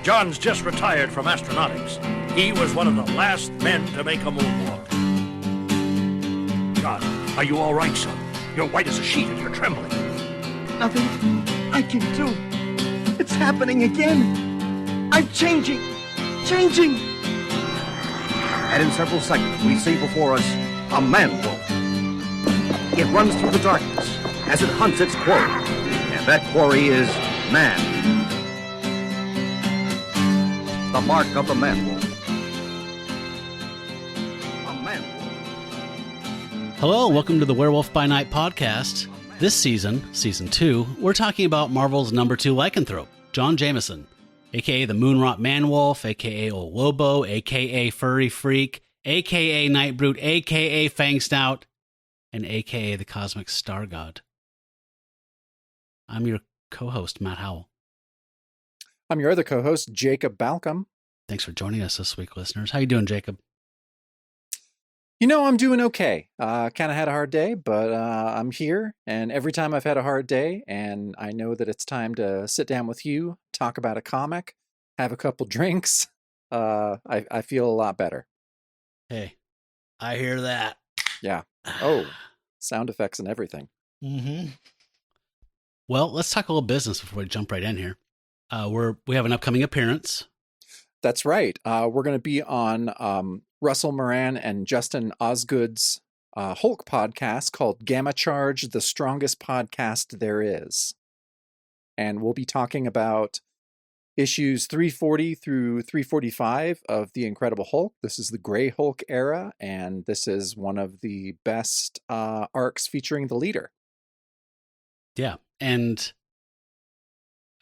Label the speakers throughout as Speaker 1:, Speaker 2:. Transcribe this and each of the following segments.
Speaker 1: John's just retired from astronautics. He was one of the last men to make a moonwalk. John, are you all right, son? You're white as a sheet and you're trembling.
Speaker 2: Nothing I can do. It's happening again. I'm changing.
Speaker 3: And in several seconds, we see before us a man-wolf. It runs through the darkness as it hunts its quarry. And that quarry is man. The mark of the man-wolf. A man-wolf.
Speaker 4: Hello, welcome to the Werewolf by Night podcast. This season, season 2, we're talking about Marvel's number 2 lycanthrope, John Jameson, a.k.a. the Moonrot Man-Wolf, a.k.a. Old Lobo, a.k.a. Furry Freak, a.k.a. Night Brute, a.k.a. Fang Snout, and a.k.a. the Cosmic Star God. I'm your co-host, Matt Howell.
Speaker 5: I'm your other co-host, Jacob Balcom.
Speaker 4: Thanks for joining us this week, listeners. How you doing, Jacob?
Speaker 5: You know, I'm doing okay. Kind of had a hard day, but I'm here. And every time I've had a hard day and I know that it's time to sit down with you, talk about a comic, have a couple drinks, I feel a lot better.
Speaker 4: Hey, I hear that.
Speaker 5: Yeah. Oh, sound effects and everything.
Speaker 4: Mm-hmm. Well, let's talk a little business before we jump right in here. We have an upcoming appearance.
Speaker 5: That's right. We're going to be on Russell Moran and Justin Osgood's Hulk podcast called Gamma Charge, the strongest podcast there is. And we'll be talking about issues 340 through 345 of The Incredible Hulk. This is the Gray Hulk era, and this is one of the best arcs featuring the leader.
Speaker 4: Yeah, and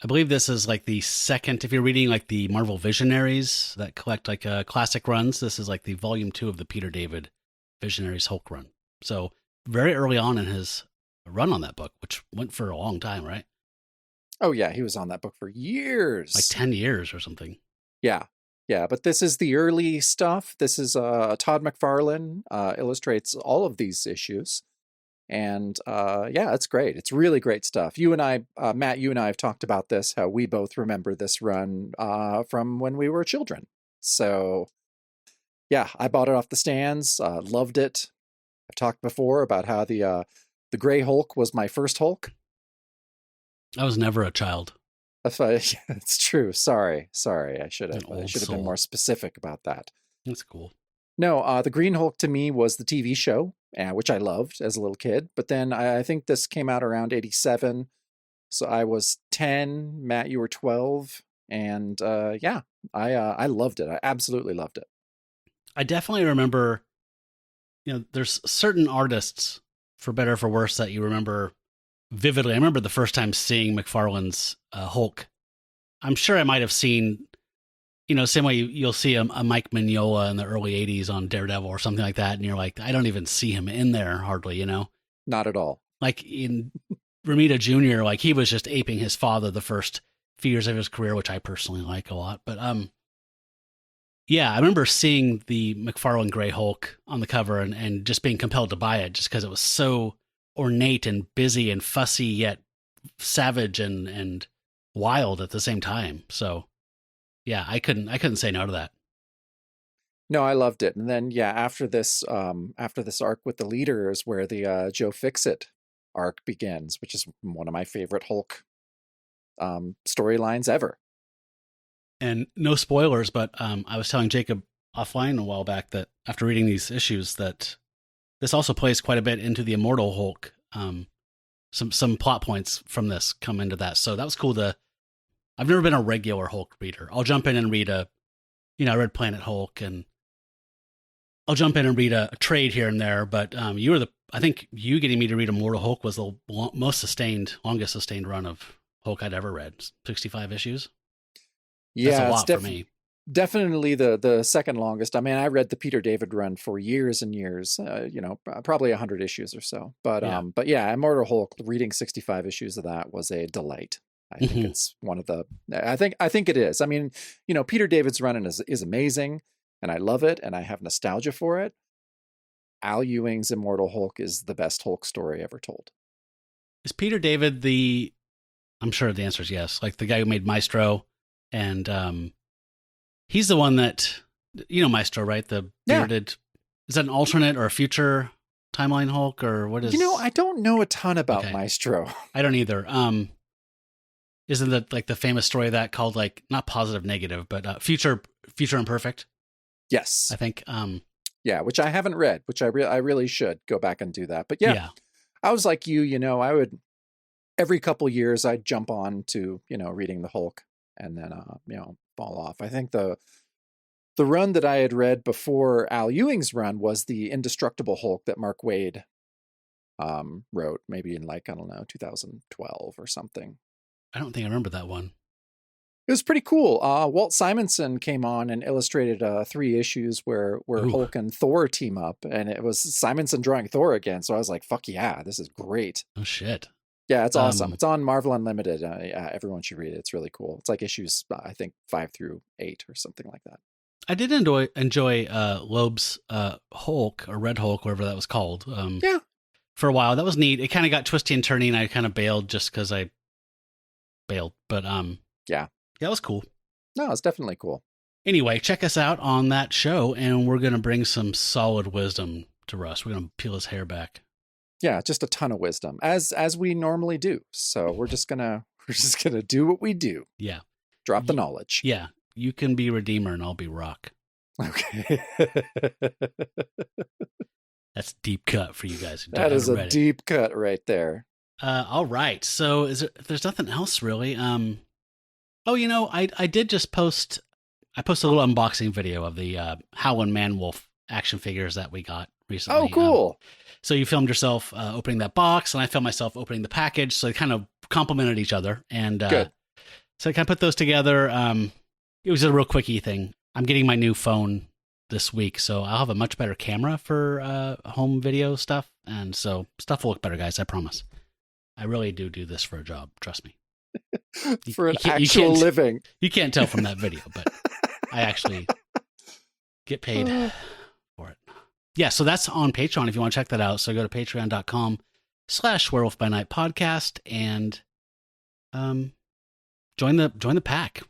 Speaker 4: I believe this is like the second, if you're reading like the Marvel Visionaries that collect like classic runs, this is like the volume 2 of the Peter David Visionaries Hulk run. So very early on in his run on that book, which went for a long time, right?
Speaker 5: Oh yeah, he was on that book for years.
Speaker 4: Like 10 years or something.
Speaker 5: Yeah, but this is the early stuff. This is Todd McFarlane illustrates all of these issues. And yeah, it's great. It's really great stuff. You and I, Matt, you and I have talked about this, how we both remember this run from when we were children. So yeah, I bought it off the stands, loved it. I've talked before about how the Gray Hulk was my first Hulk.
Speaker 4: I was never a child.
Speaker 5: It's true. Sorry. I should have been more specific about that.
Speaker 4: That's cool.
Speaker 5: No, the Green Hulk to me was the TV show, which I loved as a little kid. But then I think this came out around 87. So I was 10, Matt, you were 12. And yeah, I loved it. I absolutely loved it.
Speaker 4: I definitely remember, there's certain artists, for better or for worse, that you remember vividly. I remember the first time seeing McFarlane's Hulk. I'm sure I might have seen, same way you'll see a Mike Mignola in the early 80s on Daredevil or something like that. And you're like, I don't even see him in there hardly,
Speaker 5: Not at all.
Speaker 4: Like in Romita Jr., like he was just aping his father the first few years of his career, which I personally like a lot. But yeah, I remember seeing the McFarlane Gray Hulk on the cover and just being compelled to buy it just because it was so ornate and busy and fussy, yet savage and wild at the same time. So yeah, I couldn't say no to that.
Speaker 5: No, I loved it. And then yeah, after this arc with the leader is where the Joe Fixit arc begins, which is one of my favorite Hulk storylines ever.
Speaker 4: And no spoilers, but I was telling Jacob offline a while back that after reading these issues that this also plays quite a bit into the Immortal Hulk. Some plot points from this come into that. So that was cool I've never been a regular Hulk reader. I'll jump in and read I read Planet Hulk, and I'll jump in and read a trade here and there. But I think you getting me to read Immortal Hulk was the longest sustained run of Hulk I'd ever read. 65 issues.
Speaker 5: Yeah,
Speaker 4: that's a lot for me.
Speaker 5: Definitely the second longest. I mean, I read the Peter David run for years and years, probably 100 issues or so. But yeah, Immortal Hulk, reading 65 issues of that was a delight. I think it's one of the, I think it is. I mean, Peter David's run is amazing and I love it and I have nostalgia for it. Al Ewing's Immortal Hulk is the best Hulk story ever told.
Speaker 4: Is Peter David I'm sure the answer is yes, like the guy who made Maestro And he's the one that, Maestro, right? The bearded. Is that an alternate or a future timeline Hulk, or what is?
Speaker 5: I don't know a ton about
Speaker 4: Okay.
Speaker 5: Maestro.
Speaker 4: I don't either. Isn't that like the famous story of that called like not positive negative, but future imperfect?
Speaker 5: Yes.
Speaker 4: I think.
Speaker 5: Yeah, which I haven't read, which I really should go back and do that. But yeah, I was like you, I would every couple years I'd jump on to, reading the Hulk and then fall off. I think the run that I had read before Al Ewing's run was the Indestructible Hulk that Mark Waid wrote, maybe in 2012 or something.
Speaker 4: I don't think I remember that one.
Speaker 5: It was pretty cool. Walt Simonson came on and illustrated 3 issues where Hulk and Thor team up, and it was Simonson drawing Thor again. So I was like, "Fuck yeah, this is great!"
Speaker 4: Oh shit!
Speaker 5: Yeah, it's awesome. It's on Marvel Unlimited. Everyone should read it. It's really cool. It's like issues I think 5 through 8 or something like that.
Speaker 4: I did enjoy Loeb's Hulk or Red Hulk, whatever that was called.
Speaker 5: Yeah,
Speaker 4: for a while that was neat. It kind of got twisty and turny, and I kind of bailed just because I bailed. But
Speaker 5: yeah.
Speaker 4: Yeah, it was cool.
Speaker 5: No, it's definitely cool.
Speaker 4: Anyway, check us out on that show, and we're going to bring some solid wisdom to Russ. We're going to peel his hair back.
Speaker 5: Yeah, just a ton of wisdom, as we normally do. So we're just gonna do what we do.
Speaker 4: Yeah.
Speaker 5: Drop the knowledge.
Speaker 4: Yeah. You can be Redeemer, and I'll be Rock.
Speaker 5: Okay.
Speaker 4: That's deep cut for you guys.
Speaker 5: That is a deep cut right there.
Speaker 4: All right. So there's nothing else really. I did just post a little unboxing video of the Howlin' Man-Wolf action figures that we got recently.
Speaker 5: Oh, cool.
Speaker 4: So you filmed yourself opening that box, and I filmed myself opening the package. So they kind of complemented each other. And
Speaker 5: good.
Speaker 4: So I kind of put those together. It was a real quickie thing. I'm getting my new phone this week, so I'll have a much better camera for home video stuff. And so stuff will look better, guys. I promise. I really do this for a job. Trust me.
Speaker 5: For an actual living.
Speaker 4: You can't tell from that video, but I actually get paid for it. Yeah, so that's on Patreon if you want to check that out. So go to patreon.com/Werewolf by Night podcast and join the pack.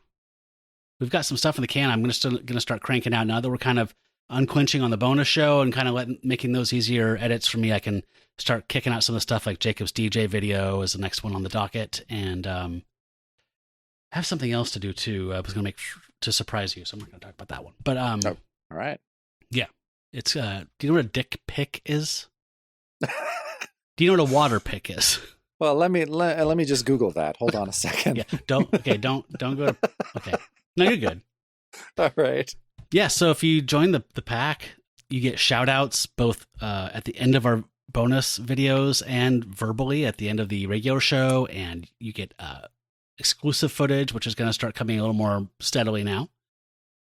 Speaker 4: We've got some stuff in the can. I'm going to start cranking out now that we're kind of unquenching on the bonus show and kind of making those easier edits for me. I can start kicking out some of the stuff like Jacob's DJ video is the next one on the docket, and I have something else to do too. I was going to make to surprise you, so I'm not going to talk about that one. But
Speaker 5: all right,
Speaker 4: yeah, it's do you know what a dick pic is? Do you know what a water pick is?
Speaker 5: Well, let me just Google that. Hold on a second.
Speaker 4: Yeah, don't go to, okay. No, you're good.
Speaker 5: All right.
Speaker 4: Yeah, so if you join the pack, you get shout outs both at the end of our bonus videos and verbally at the end of the regular show, and you get exclusive footage, which is going to start coming a little more steadily now.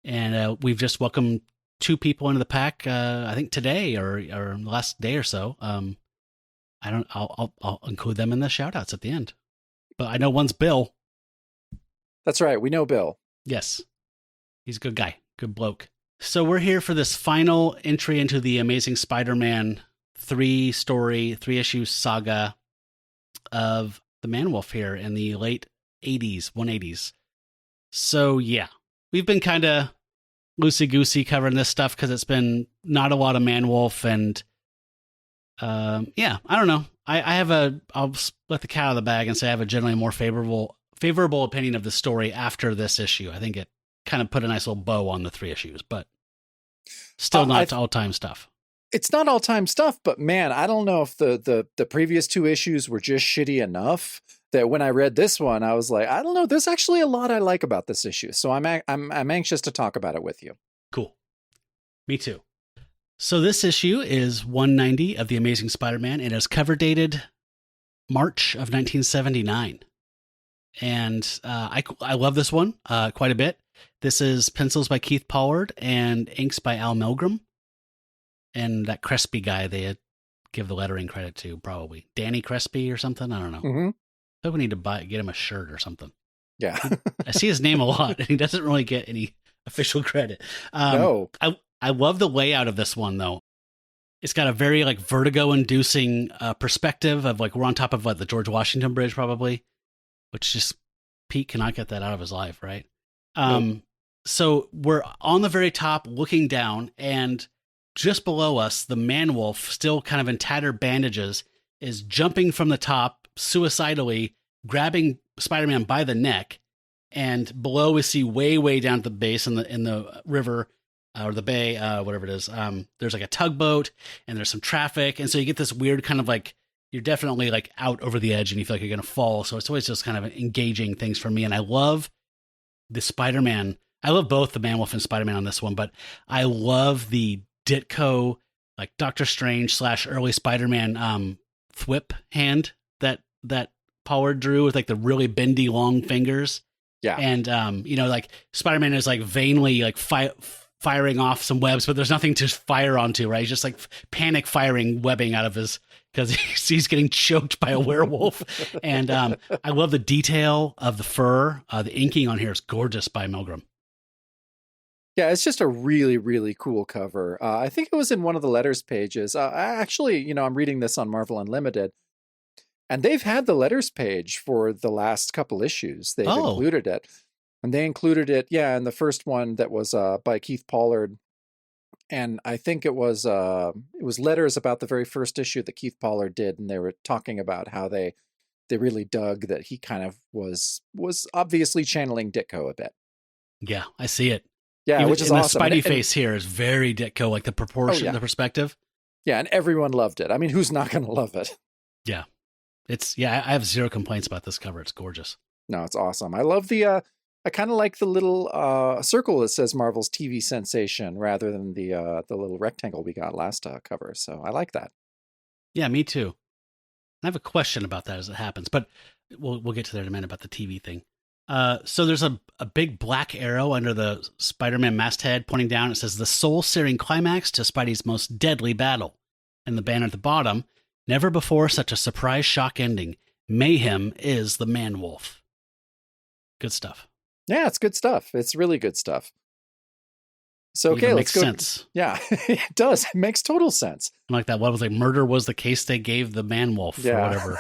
Speaker 4: And we've just welcomed 2 people into the pack, I think today or the last day or so. I'll include them in the shout outs at the end. But I know one's Bill.
Speaker 5: That's right. We know Bill.
Speaker 4: Yes. He's a good guy. Good bloke. So we're here for this final entry into the Amazing Spider-Man 3-issue saga of the Man-Wolf here in the late 180s. So yeah, we've been kind of loosey-goosey covering this stuff because it's been not a lot of Man-Wolf, and yeah, I don't know. I'll let the cat out of the bag and say I have a generally more favorable opinion of the story after this issue. I think it kind of put a nice little bow on the 3 issues, but still not all-time stuff.
Speaker 5: It's not all-time stuff, but man, I don't know if the previous 2 issues were just shitty enough that when I read this one, I was like, I don't know, there's actually a lot I like about this issue. So I'm anxious to talk about it with you.
Speaker 4: Cool. Me too. So this issue is 190 of The Amazing Spider-Man. It is cover dated March of 1979. And I love this one quite a bit. This is pencils by Keith Pollard and inks by Al Milgrom. And that Crespi guy they give the lettering credit to, probably. Danny Crespi or something? I don't know.
Speaker 5: Mm-hmm.
Speaker 4: I think we need to get him a shirt or something.
Speaker 5: Yeah.
Speaker 4: I see his name a lot, and he doesn't really get any official credit.
Speaker 5: No.
Speaker 4: I love the layout of this one, though. It's got a very like vertigo-inducing perspective of like we're on top of the George Washington Bridge, probably, which just Pete cannot get that out of his life, right? So we're on the very top looking down, and just below us, the man-wolf, still kind of in tattered bandages, is jumping from the top suicidally, grabbing Spider-Man by the neck. And below we see way down at the base in the river or the bay, whatever it is. There's like a tugboat and there's some traffic. And so you get this weird kind of like, you're definitely like out over the edge and you feel like you're going to fall. So it's always just kind of engaging things for me. And I love the Spider-Man. I love both the Man-Wolf and Spider-Man on this one, but I love the Ditko, like Doctor Strange / early Spider-Man thwip hand that Pollard drew with like the really bendy long fingers.
Speaker 5: Yeah.
Speaker 4: And, like Spider-Man is like vainly like firing off some webs, but there's nothing to fire onto, right? He's just like panic firing webbing out of his, because he's getting choked by a werewolf. And I love the detail of the fur. The inking on here is gorgeous by Milgram.
Speaker 5: Yeah, it's just a really, really cool cover. I think it was in one of the letters pages. Actually, I'm reading this on Marvel Unlimited. And they've had the letters page for the last couple issues. They've included it. And they included it, in the first one that was by Keith Pollard. And I think it was letters about the very first issue that Keith Pollard did. And they were talking about how they really dug that he kind of was obviously channeling Ditko a bit.
Speaker 4: Yeah, I see it.
Speaker 5: Yeah, which is awesome.
Speaker 4: The Spidey face here is very Ditko, like the proportion, the perspective.
Speaker 5: Yeah, and everyone loved it. I mean, who's not going to love it?
Speaker 4: Yeah. I have zero complaints about this cover. It's gorgeous.
Speaker 5: No, it's awesome. I love I kind of like the little circle that says Marvel's TV sensation rather than the little rectangle we got last cover. So I like that.
Speaker 4: Yeah, me too. I have a question about that as it happens, but we'll get to that in a minute about the TV thing. So there's a big black arrow under the Spider-Man masthead pointing down. It says the soul-searing climax to Spidey's most deadly battle. And the banner at the bottom, never before such a surprise shock ending. Mayhem is the Man-Wolf. Good stuff.
Speaker 5: Yeah, it's good stuff. It's really good stuff. So, okay, let's go.
Speaker 4: Makes sense.
Speaker 5: Yeah, it does. It makes total sense.
Speaker 4: Like that. What was like murder was the case they gave the Man-Wolf or whatever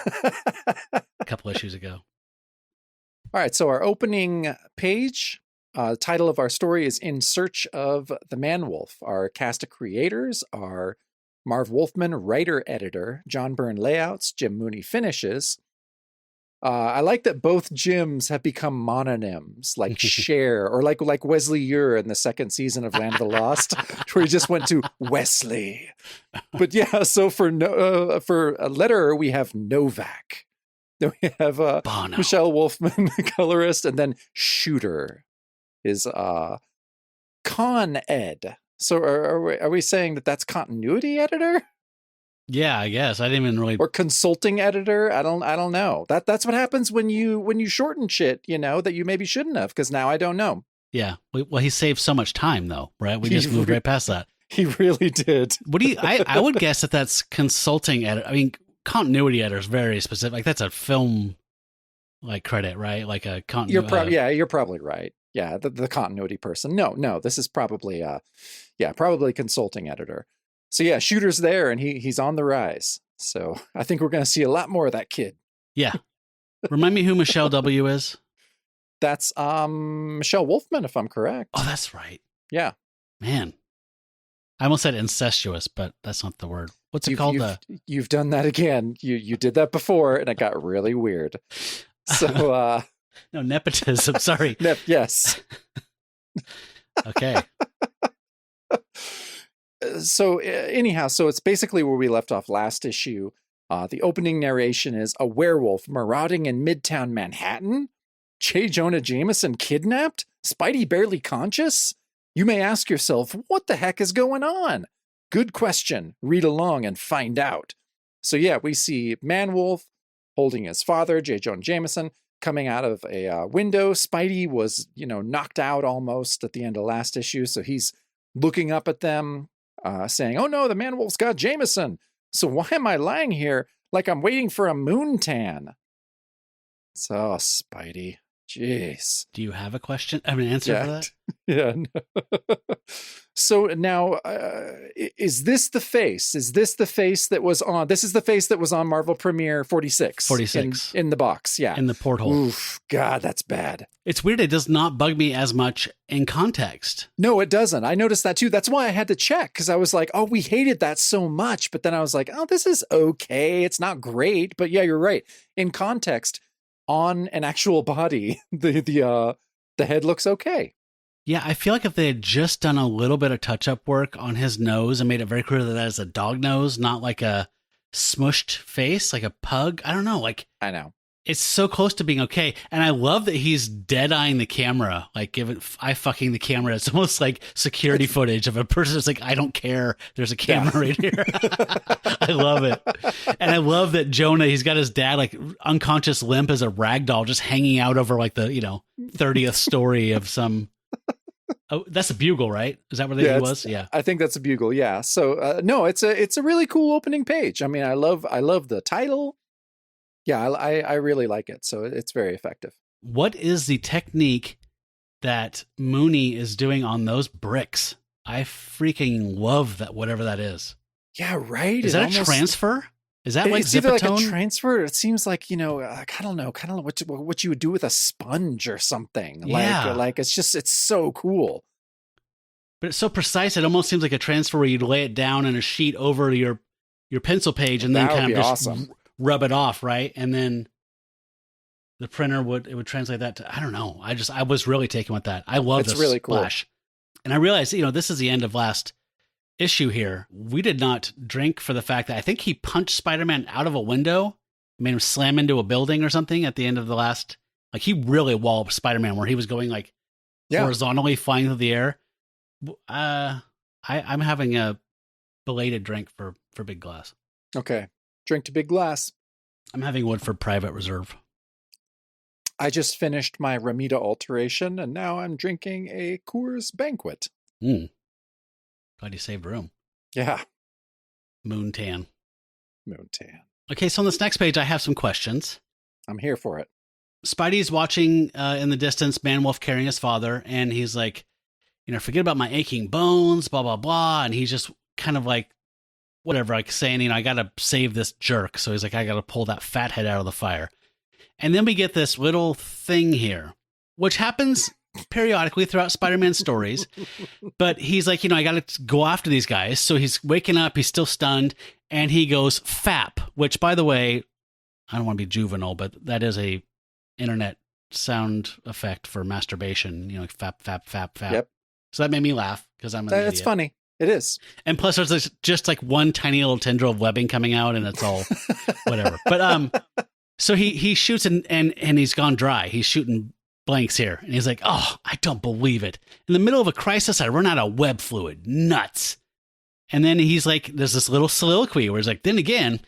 Speaker 4: a couple issues ago.
Speaker 5: All right, so our opening page, title of our story is In Search of the Man-Wolf. Our cast of creators are Marv Wolfman, writer-editor, John Byrne layouts, Jim Mooney finishes. I like that both Jims have become mononyms, like Cher, or like Wesley Ure in the second season of Land of the Lost, where he just went to Wesley. But yeah, so for a letterer, we have Novak. Then we have Michelle Wolfman, the colorist, and then Shooter is Con Ed. So are we saying that that's continuity editor?
Speaker 4: Yeah, I guess I didn't even really.
Speaker 5: Or consulting editor. I don't know. That's what happens when you shorten shit. That you maybe shouldn't have, because now I don't know.
Speaker 4: Yeah. Well, he saved so much time though, right? We just moved right past that.
Speaker 5: He really did.
Speaker 4: What do you? I would guess that that's consulting editor. I mean, continuity editor is very specific. Like that's a film like credit, right? Like a continuity.
Speaker 5: You're probably right. Yeah, the continuity person. No, this is probably probably consulting editor. So yeah, Shooter's there and he's on the rise. So I think we're going to see a lot more of that kid.
Speaker 4: Yeah. Remind me who Michelle W is.
Speaker 5: That's Michelle Wolfman, if I'm correct.
Speaker 4: Oh, that's right.
Speaker 5: Yeah.
Speaker 4: Man. I almost said incestuous, but that's not the word. What's it called?
Speaker 5: You've done that again. You did that before and it got really weird. So
Speaker 4: no, nepotism. Sorry.
Speaker 5: Yes.
Speaker 4: Okay.
Speaker 5: So anyhow, so it's basically where we left off last issue. The opening narration is a werewolf marauding in Midtown Manhattan. J. Jonah Jameson kidnapped? Spidey barely conscious? You may ask yourself, what the heck is going on? Good question. Read along and find out. So yeah, we see Man-Wolf holding his father, J. Jonah Jameson, coming out of a window. Spidey was, knocked out almost at the end of last issue. So he's looking up at them, saying, oh no, the Man-Wolf's got Jameson. So why am I lying here like I'm waiting for a moon tan? So, Spidey, Jeez.
Speaker 4: Do you have a question? I mean, answer for that?
Speaker 5: Yeah. No. So now, is this the face? Is this the face that was on? This is the face that was on Marvel Premiere 46.
Speaker 4: 46.
Speaker 5: In the box, yeah.
Speaker 4: In the porthole.
Speaker 5: Oof, God, that's bad.
Speaker 4: It's weird. It does not bug me as much in context.
Speaker 5: No, it doesn't. I noticed that too. That's why I had to check, because I was like, oh, we hated that so much. But then I was like, oh, this is okay. It's not great. But yeah, you're right. In context, on an actual body, the head looks okay.
Speaker 4: Yeah, I feel like if they had just done a little bit of touch-up work on his nose and made it very clear that is a dog nose, not like a smushed face, like a pug. I don't know. Like,
Speaker 5: I know.
Speaker 4: It's so close to being okay. And I love that he's dead-eyeing the camera, like eye fucking the camera. It's almost like security footage of a person that's like, I don't care. There's a camera right here. I love it. And I love that Jonah, he's got his dad like unconscious limp as a rag doll just hanging out over like the, 30th story of some... Oh, that's a bugle, right? Is that what it was? Yeah,
Speaker 5: I think that's a bugle. Yeah. So no, it's a really cool opening page. I mean, I love the title. Yeah, I really like it. So it's very effective.
Speaker 4: What is the technique that Mooney is doing on those bricks? I freaking love that. Whatever that is.
Speaker 5: Yeah. Right.
Speaker 4: Is that a transfer? Is that like
Speaker 5: it's either like a
Speaker 4: Zipatone?
Speaker 5: transfer? It seems like I don't know, kind of what you would do with a sponge or something.
Speaker 4: Yeah.
Speaker 5: Like it's so cool.
Speaker 4: But it's so precise. It almost seems like a transfer where you'd lay it down in a sheet over your pencil page and then kind of just rub it off, right? And then the printer would translate that to, I don't know. I was really taken with that. I love this
Speaker 5: really
Speaker 4: splash. Cool. And I realized, this is the end of last issue here. We did not drink for the fact that I think he punched Spider-Man out of a window, made him slam into a building or something at the end of the last, like he really walloped Spider-Man where he was going like horizontally flying through the air. I'm having a belated drink for Big Glass.
Speaker 5: Okay. Drink to Big Glass.
Speaker 4: I'm having one for Private Reserve.
Speaker 5: I just finished my Ramita alteration and now I'm drinking a Coors Banquet.
Speaker 4: Glad you saved room.
Speaker 5: Yeah.
Speaker 4: Moontan.
Speaker 5: Moontang.
Speaker 4: Okay, so on this next page, I have some questions.
Speaker 5: I'm here for it.
Speaker 4: Spidey's watching in the distance Man-Wolf carrying his father, and he's like, forget about my aching bones, blah, blah, blah. And he's just kind of like, whatever, like saying, I got to save this jerk. So he's like, I got to pull that fathead out of the fire. And then we get this little thing here, which happens periodically throughout Spider-Man stories. But he's like, I got to go after these guys. So he's waking up, he's still stunned, and he goes fap, which, by the way, I don't want to be juvenile, but that is a internet sound effect for masturbation, like fap, fap, fap, fap. Yep. So that made me laugh because I'm an idiot.
Speaker 5: It's funny. It is.
Speaker 4: And plus there's just like one tiny little tendril of webbing coming out and it's all whatever. But so he shoots and he's gone dry. He's shooting blanks here. And he's like, oh, I don't believe it. In the middle of a crisis, I run out of web fluid. Nuts. And then he's like, there's this little soliloquy where he's like, then again,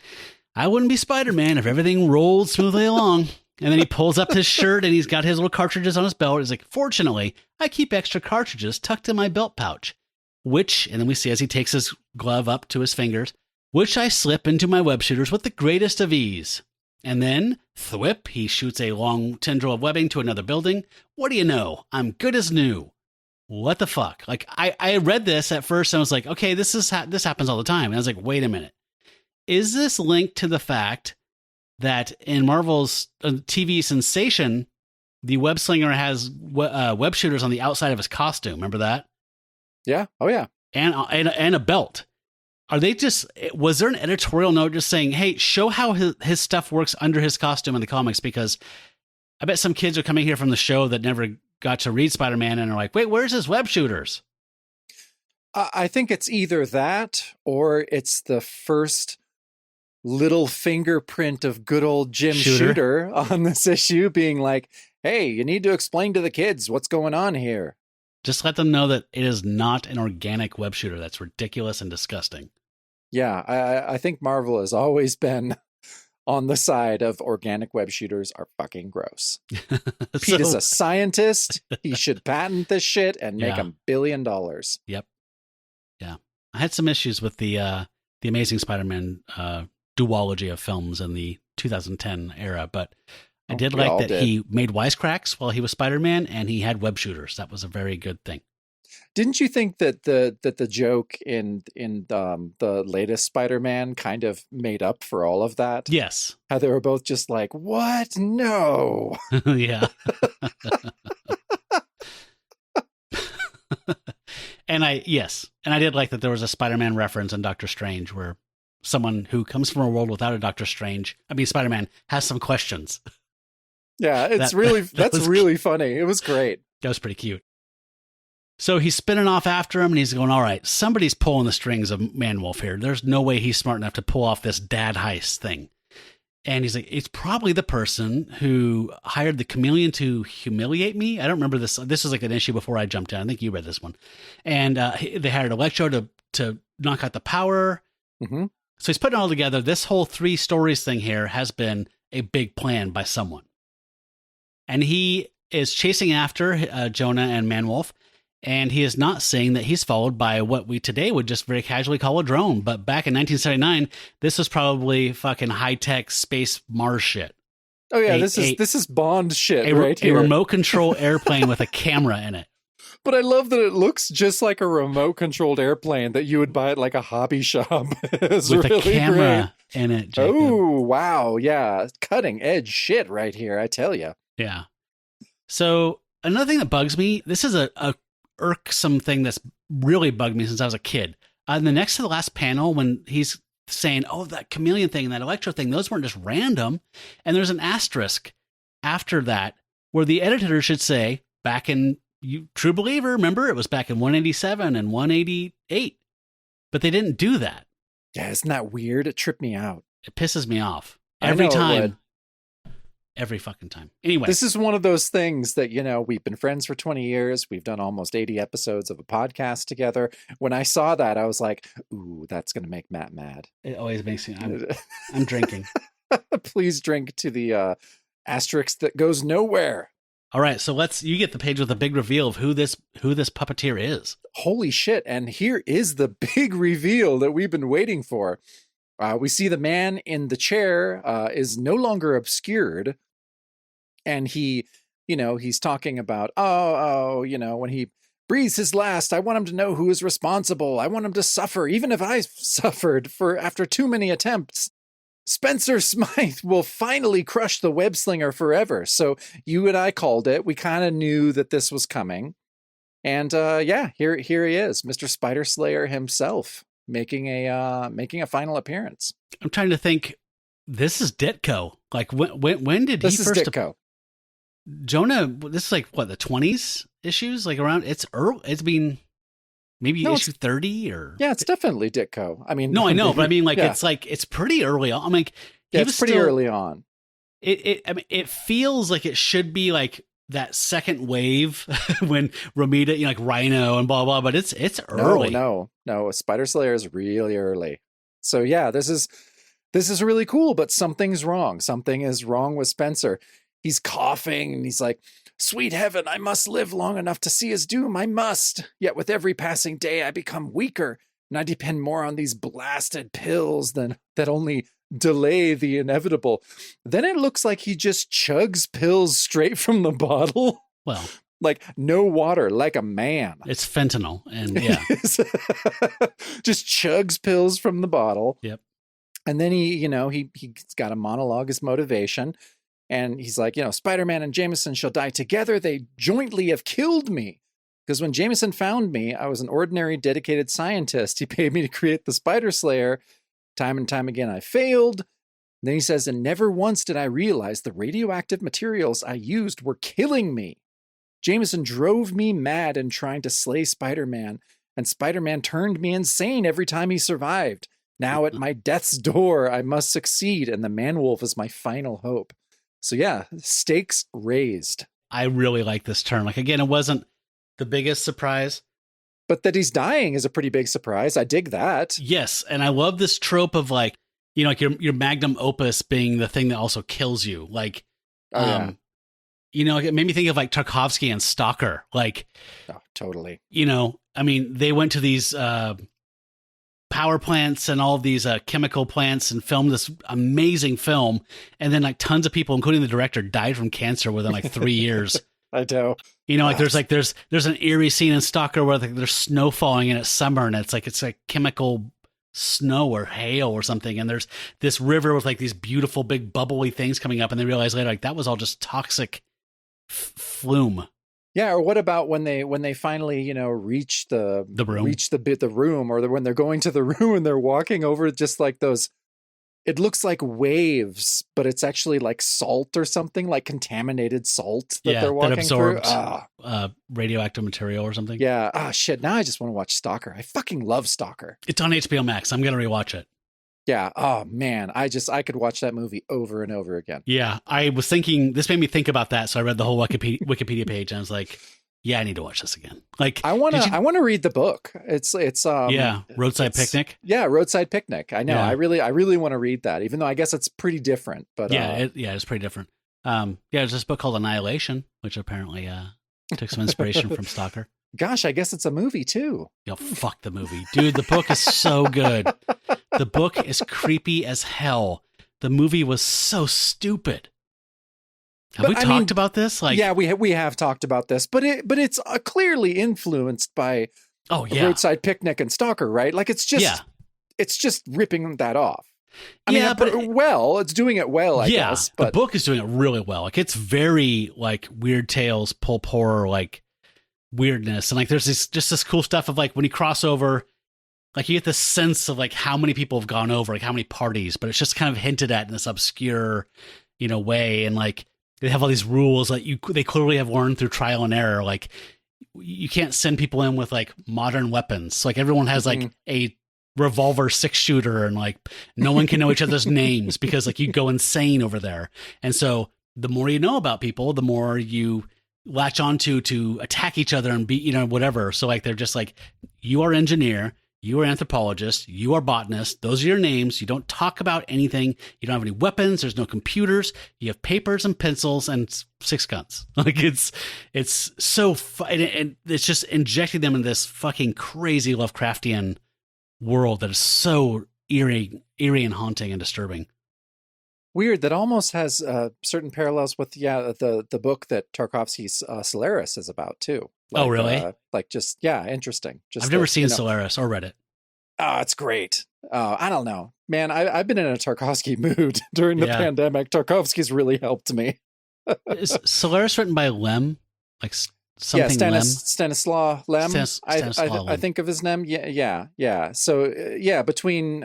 Speaker 4: I wouldn't be Spider-Man if everything rolled smoothly along. And then he pulls up his shirt and he's got his little cartridges on his belt. He's like, fortunately, I keep extra cartridges tucked in my belt pouch, and then we see as he takes his glove up to his fingers, which I slip into my web shooters with the greatest of ease. And then, thwip, he shoots a long tendril of webbing to another building. What do you know? I'm good as new. What the fuck? Like, I read this at first and I was like, okay, this happens all the time. And I was like, wait a minute. Is this linked to the fact that in Marvel's TV sensation, the web slinger has web shooters on the outside of his costume? Remember that?
Speaker 5: Yeah. Oh, yeah.
Speaker 4: And a belt. Was there an editorial note just saying, hey, show how his stuff works under his costume in the comics? Because I bet some kids are coming here from the show that never got to read Spider-Man and are like, wait, where's his web shooters?
Speaker 5: I think it's either that or it's the first little fingerprint of good old Jim Shooter on this issue being like, hey, you need to explain to the kids what's going on here.
Speaker 4: Just let them know that it is not an organic web shooter. That's ridiculous and disgusting.
Speaker 5: Yeah, I think Marvel has always been on the side of organic web shooters are fucking gross. Pete is a scientist. He should patent this shit and make $1 billion.
Speaker 4: Yep. Yeah. I had some issues with the Amazing Spider-Man duology of films in the 2010 era, but I did like that he made wisecracks while he was Spider-Man, and he had web shooters. That was a very good thing.
Speaker 5: Didn't you think that the joke in the latest Spider-Man kind of made up for all of that?
Speaker 4: Yes.
Speaker 5: How they were both just like, what? No.
Speaker 4: Yeah. And I did like that there was a Spider-Man reference in Doctor Strange where someone who comes from a world without a Spider-Man has some questions.
Speaker 5: Yeah, that's really funny. It was great.
Speaker 4: That was pretty cute. So he's spinning off after him, and he's going, all right, somebody's pulling the strings of Man-Wolf here. There's no way he's smart enough to pull off this dad heist thing. And he's like, it's probably the person who hired the chameleon to humiliate me. I don't remember this. This was like an issue before I jumped in. I think you read this one. And they hired Electro to knock out the power.
Speaker 5: Mm-hmm.
Speaker 4: So he's putting it all together. This whole 3 stories thing here has been a big plan by someone. And he is chasing after Jonah and Man-Wolf. And he is not saying that he's followed by what we today would just very casually call a drone. But back in 1979, this was probably fucking high-tech space Mars shit.
Speaker 5: Oh, yeah, this is Bond shit right here.
Speaker 4: A remote control airplane with a camera in it.
Speaker 5: But I love that it looks just like a remote-controlled airplane that you would buy at like a hobby shop. It's
Speaker 4: with
Speaker 5: really
Speaker 4: a camera in it, Jacob.
Speaker 5: Oh, wow, yeah. Cutting-edge shit right here, I tell you.
Speaker 4: Yeah. So another thing that bugs me, this is a irksome thing that's really bugged me since I was a kid. The next to the last panel, when he's saying, oh, that chameleon thing and that Electro thing, those weren't just random. And there's an asterisk after that where the editor should say, back in True Believer, remember, it was back in 187 and 188. But they didn't do that.
Speaker 5: Yeah, isn't that weird? It tripped me out.
Speaker 4: It pisses me off. Every time. Every fucking time. Anyway.
Speaker 5: This is one of those things that, we've been friends for 20 years. We've done almost 80 episodes of a podcast together. When I saw that, I was like, ooh, that's going to make Matt mad.
Speaker 4: It always makes me, I'm drinking.
Speaker 5: Please drink to the asterisk that goes nowhere.
Speaker 4: All right. So you get the page with a big reveal of who this puppeteer is.
Speaker 5: Holy shit. And here is the big reveal that we've been waiting for. We see the man in the chair is no longer obscured. And he's talking about, when he breathes his last, I want him to know who is responsible. I want him to suffer, even if I suffered after too many attempts. Spencer Smythe will finally crush the web slinger forever. So you and I called it. We kind of knew that this was coming. And here he is, Mr. Spider Slayer himself. Making a final appearance.
Speaker 4: I'm trying to think. This is Ditko. Like when did
Speaker 5: this
Speaker 4: he
Speaker 5: is
Speaker 4: first?
Speaker 5: Ditko.
Speaker 4: Jonah. This is like what, the 20s issues, like around. It's early. It's been maybe issue 30 or.
Speaker 5: Yeah, it's definitely Ditko. I mean,
Speaker 4: no, I know, but I mean, like
Speaker 5: yeah.
Speaker 4: it's pretty early on. I'm like,
Speaker 5: it's pretty early on.
Speaker 4: It feels like it should be like that second wave when Romita, like Rhino and blah blah, but it's early.
Speaker 5: No, Spider Slayer is really early. So yeah, this is really cool, but something's wrong. Something is wrong with Spencer. He's coughing and he's like, "Sweet heaven, I must live long enough to see his doom. I must. Yet with every passing day, I become weaker, and I depend more on these blasted pills that only delay the inevitable." Then it looks like he just chugs pills straight from the bottle.
Speaker 4: Well,
Speaker 5: like no water, like a man.
Speaker 4: It's fentanyl, and yeah,
Speaker 5: just chugs pills from the bottle.
Speaker 4: Yep.
Speaker 5: And then he's got a monologue as motivation, and he's like, Spider-Man and Jameson shall die together. They jointly have killed me. Because when Jameson found me, I was an ordinary, dedicated scientist. He paid me to create the Spider Slayer. Time and time again, I failed. And then he says, and never once did I realize the radioactive materials I used were killing me. Jameson drove me mad in trying to slay Spider-Man, and Spider-Man turned me insane every time he survived. Now at my death's door, I must succeed, and the Man-Wolf is my final hope. So yeah, stakes raised.
Speaker 4: I really like this turn. Like, again, it wasn't the biggest surprise.
Speaker 5: But that he's dying is a pretty big surprise. I dig that.
Speaker 4: Yes, and I love this trope of like, like your magnum opus being the thing that also kills you. Like, it made me think of like Tarkovsky and Stalker. Like,
Speaker 5: totally.
Speaker 4: I mean, they went to these power plants and all of these chemical plants and filmed this amazing film. And then like tons of people, including the director, died from cancer within like 3 years.
Speaker 5: I know.
Speaker 4: You know, like there's an eerie scene in Stalker where like there's snow falling and it's summer and it's like chemical snow or hail or something. And there's this river with like these beautiful big bubbly things coming up. And they realize later, like that was all just toxic flume.
Speaker 5: Yeah, or what about when they finally, you know, reach the
Speaker 4: room,
Speaker 5: the room, or when they're going to the room and they're walking over just like those, it looks like waves, but it's actually like salt or something, like contaminated salt that they're walking
Speaker 4: that absorbs
Speaker 5: through.
Speaker 4: Radioactive material or something.
Speaker 5: Yeah. Ah, shit. Now I just want to watch Stalker. I fucking love Stalker.
Speaker 4: It's on HBO Max. I'm gonna rewatch it.
Speaker 5: Yeah. Oh man, I could watch that movie over and over again.
Speaker 4: Yeah, I was thinking this made me think about that, so I read the whole Wikipedia page and I was like, yeah, I need to watch this again. Like,
Speaker 5: I want to read the book. It's
Speaker 4: Roadside Picnic.
Speaker 5: Yeah, Roadside Picnic. I know.
Speaker 4: Yeah.
Speaker 5: I really want to read that, even though I guess it's pretty different. But
Speaker 4: it's pretty different. There's this book called Annihilation, which apparently took some inspiration from Stalker.
Speaker 5: Gosh, I guess it's a movie too.
Speaker 4: Yo, fuck the movie. Dude, the book is so good. The book is creepy as hell. The movie was so stupid. Have we talked about this? Like,
Speaker 5: yeah, we have talked about this, but it's clearly influenced by Roadside Picnic and Stalker, right? Like it's just ripping that off. I mean, it's doing it well, I guess. But
Speaker 4: the book is doing it really well. Like it's very like Weird Tales, pulp horror, like weirdness, and like there's this cool stuff of like when you cross over, like you get this sense of like how many people have gone over, like how many parties, but it's just kind of hinted at in this obscure, you know, way, and like they have all these rules like they clearly have learned through trial and error. Like you can't send people in with like modern weapons. So, like everyone has like a revolver 6-shooter and like no one can know each other's names because like you go insane over there. And so the more you know about people, the more you latch onto to attack each other and be, you know, whatever. So like they're just like, you are engineer, you are anthropologist, you are botanist, those are your names. You don't talk about anything. You don't have any weapons. There's no computers. You have papers and pencils and 6 guns. Like it's so and it's just injecting them in this fucking crazy Lovecraftian world that is so eerie and haunting and disturbing.
Speaker 5: Weird. That almost has certain parallels with the book that Tarkovsky's Solaris is about too. Like,
Speaker 4: oh, really?
Speaker 5: Interesting. Just
Speaker 4: I've never seen Solaris or read it.
Speaker 5: Oh, it's great. I don't know, man. I've been in a Tarkovsky mood during the pandemic. Tarkovsky's really helped me.
Speaker 4: Is Solaris written by Lem? Like something Lem?
Speaker 5: Stanislaw Lem.
Speaker 4: Stanislaw Lem.
Speaker 5: I think of his name. Yeah. So between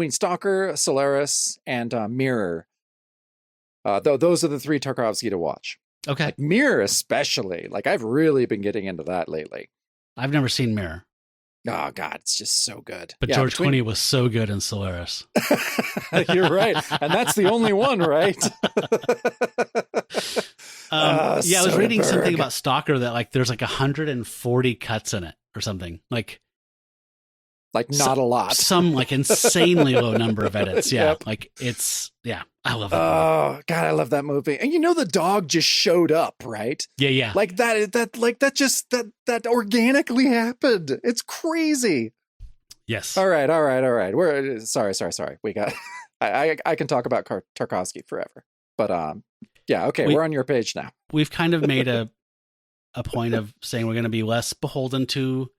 Speaker 5: Stalker, Solaris, and Mirror, those are the 3 Tarkovsky to watch.
Speaker 4: Okay.
Speaker 5: Like Mirror especially. Like I've really been getting into that lately.
Speaker 4: I've never seen Mirror.
Speaker 5: Oh God, it's just so good.
Speaker 4: But George Clooney was so good in Solaris.
Speaker 5: You're right. And that's the only one, right?
Speaker 4: I was reading something about Stalker that like there's like 140 cuts in it or something. Like
Speaker 5: not a lot.
Speaker 4: Some like insanely low number of edits. Yeah. Yep. Like I love that movie.
Speaker 5: Oh God, I love that movie. And you know the dog just showed up, right?
Speaker 4: Yeah.
Speaker 5: Like that organically happened. It's crazy.
Speaker 4: Yes.
Speaker 5: All right. We're sorry. We got I can talk about Tarkovsky forever. But okay, we're on your page now.
Speaker 4: We've kind of made a point of saying we're going to be less beholden to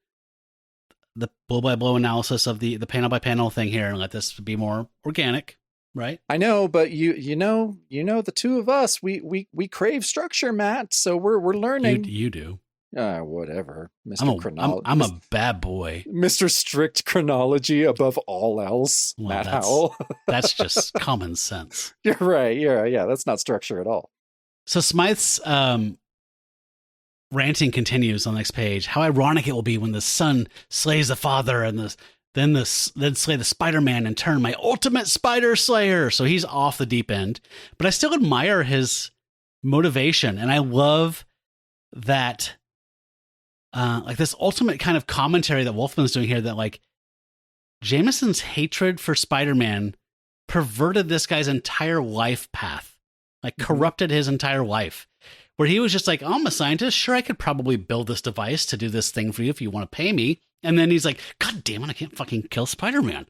Speaker 4: the blow by blow analysis of the panel by panel thing here and let this be more organic, right?
Speaker 5: I know, but you know the two of us, we crave structure, Matt. So we're learning.
Speaker 4: You do.
Speaker 5: Whatever, Mr. Chronology.
Speaker 4: I'm a bad boy,
Speaker 5: Mr. Strict Chronology above all else.
Speaker 4: Well,
Speaker 5: Matt Howell.
Speaker 4: That's just common sense.
Speaker 5: You're right. Yeah, that's not structure at all.
Speaker 4: So Smythe's ranting continues on the next page. How ironic it will be when the son slays the father and then slay the Spider-Man in turn, my ultimate spider slayer. So he's off the deep end, but I still admire his motivation. And I love that, like this ultimate kind of commentary that Wolfman's doing here, that like Jameson's hatred for Spider-Man perverted this guy's entire life path, like corrupted his entire life. Where he was just like, oh, I'm a scientist. Sure, I could probably build this device to do this thing for you if you want to pay me. And then he's like, God damn it, I can't fucking kill Spider-Man.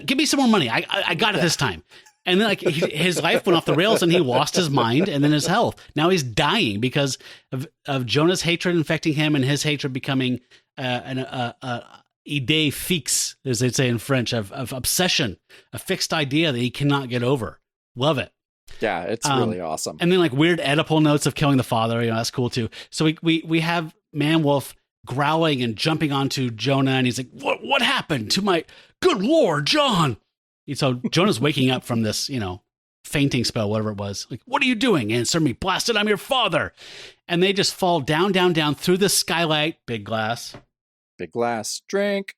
Speaker 4: Give me some more money. I got it this time. And then like his life went off the rails and he lost his mind and then his health. Now he's dying because of Jonah's hatred infecting him and his hatred becoming an idée fixe, as they'd say in French, of obsession, a fixed idea that he cannot get over. Love it.
Speaker 5: Yeah, it's really awesome.
Speaker 4: And then like weird Oedipal notes of killing the father, that's cool too. So we have Man-Wolf growling and jumping onto Jonah, and he's like, what happened to my good Lord, John? So Jonah's waking up from this, fainting spell, whatever it was. Like, what are you doing? Answer me, blasted, I'm your father. And they just fall down, down, down through the skylight, big glass,
Speaker 5: drink,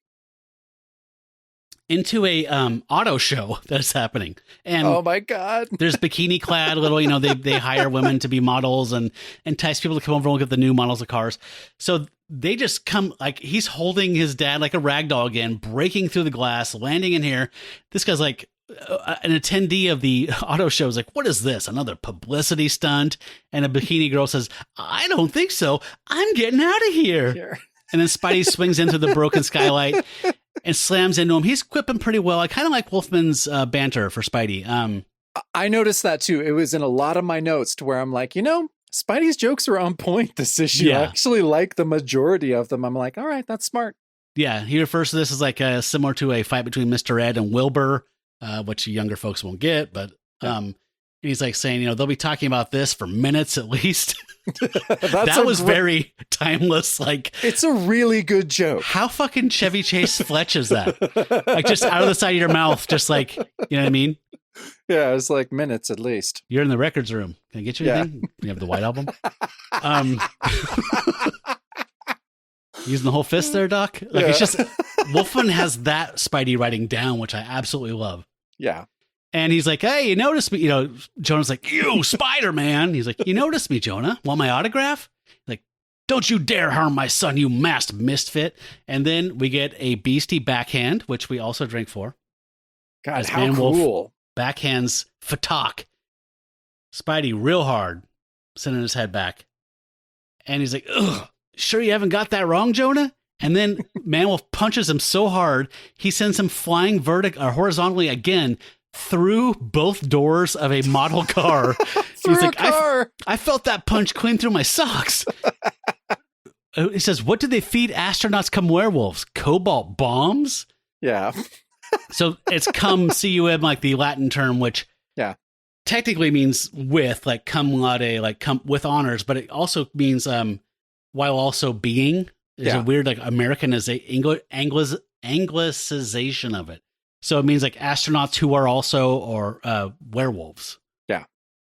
Speaker 4: into a auto show that's happening. And
Speaker 5: oh my God,
Speaker 4: there's bikini clad little, they hire women to be models and entice people to come over and look at the new models of cars. So they just come, like, he's holding his dad like a rag doll again, breaking through the glass, landing in here. This guy's like an attendee of the auto show is like, what is this? Another publicity stunt? And a bikini girl says, I don't think so. I'm getting out of here. And then Spidey swings into the broken skylight and slams into him. He's quipping pretty well. I kind of like Wolfman's banter for Spidey.
Speaker 5: I noticed that too. It was in a lot of my notes to where I'm like, Spidey's jokes are on point this issue.
Speaker 4: Yeah.
Speaker 5: I actually like the majority of them. I'm like, all right, that's smart.
Speaker 4: Yeah, he refers to this as like similar to a fight between Mr. Ed and Wilbur, which younger folks won't get. But he's like saying, they'll be talking about this for minutes at least. That was very timeless. Like,
Speaker 5: it's a really good joke.
Speaker 4: How fucking Chevy Chase Fletch is that? Like, just out of the side of your mouth, just like, you know what I mean?
Speaker 5: Yeah, it's like minutes at least.
Speaker 4: You're in the records room. Can I get you anything? You have the White Album? Using the whole fist there, Doc? Like, it's just, Wolfman has that Spidey writing down, which I absolutely love.
Speaker 5: Yeah.
Speaker 4: And he's like, hey, you noticed me? Jonah's like, you, Spider-Man. He's like, you noticed me, Jonah? Want my autograph? Like, don't you dare harm my son, you masked misfit. And then we get a beastie backhand, which we also drink for.
Speaker 5: God, how cool.
Speaker 4: Backhands Fatak Spidey real hard, sending his head back. And he's like, ugh, sure you haven't got that wrong, Jonah? And then Man-Wolf punches him so hard, he sends him flying horizontally again through both doors of a model car. He's like, I felt that punch clean through my socks. He says, what did they feed astronauts come werewolves? Cobalt bombs?
Speaker 5: Yeah.
Speaker 4: So it's cum like the Latin term, which technically means with, like cum laude, like come with honors, but it also means while also being. There's a weird like Anglicization of it. So it means like astronauts who are also or werewolves.
Speaker 5: Yeah.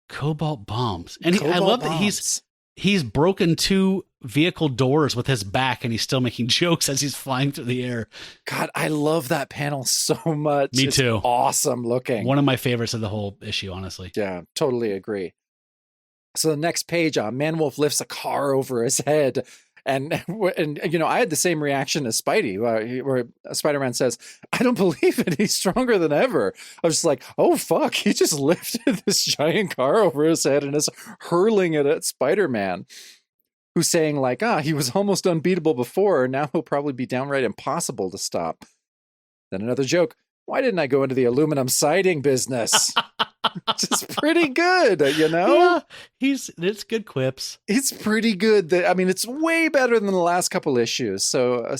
Speaker 4: Cobalt bombs. And I love that he's broken 2 vehicle doors with his back and he's still making jokes as he's flying through the air.
Speaker 5: God, I love that panel so much.
Speaker 4: Me too.
Speaker 5: It's awesome looking.
Speaker 4: One of my favorites of the whole issue, honestly.
Speaker 5: Yeah, totally agree. So the next page, Man-Wolf lifts a car over his head. And I had the same reaction as Spidey, where Spider-Man says, I don't believe it. He's stronger than ever. I was just like, oh, fuck. He just lifted this giant car over his head and is hurling it at Spider-Man, who's saying like, he was almost unbeatable before. Now he'll probably be downright impossible to stop. Then another joke. Why didn't I go into the aluminum siding business? Just pretty good,
Speaker 4: Yeah, it's good quips.
Speaker 5: It's pretty good. It's way better than the last couple issues. So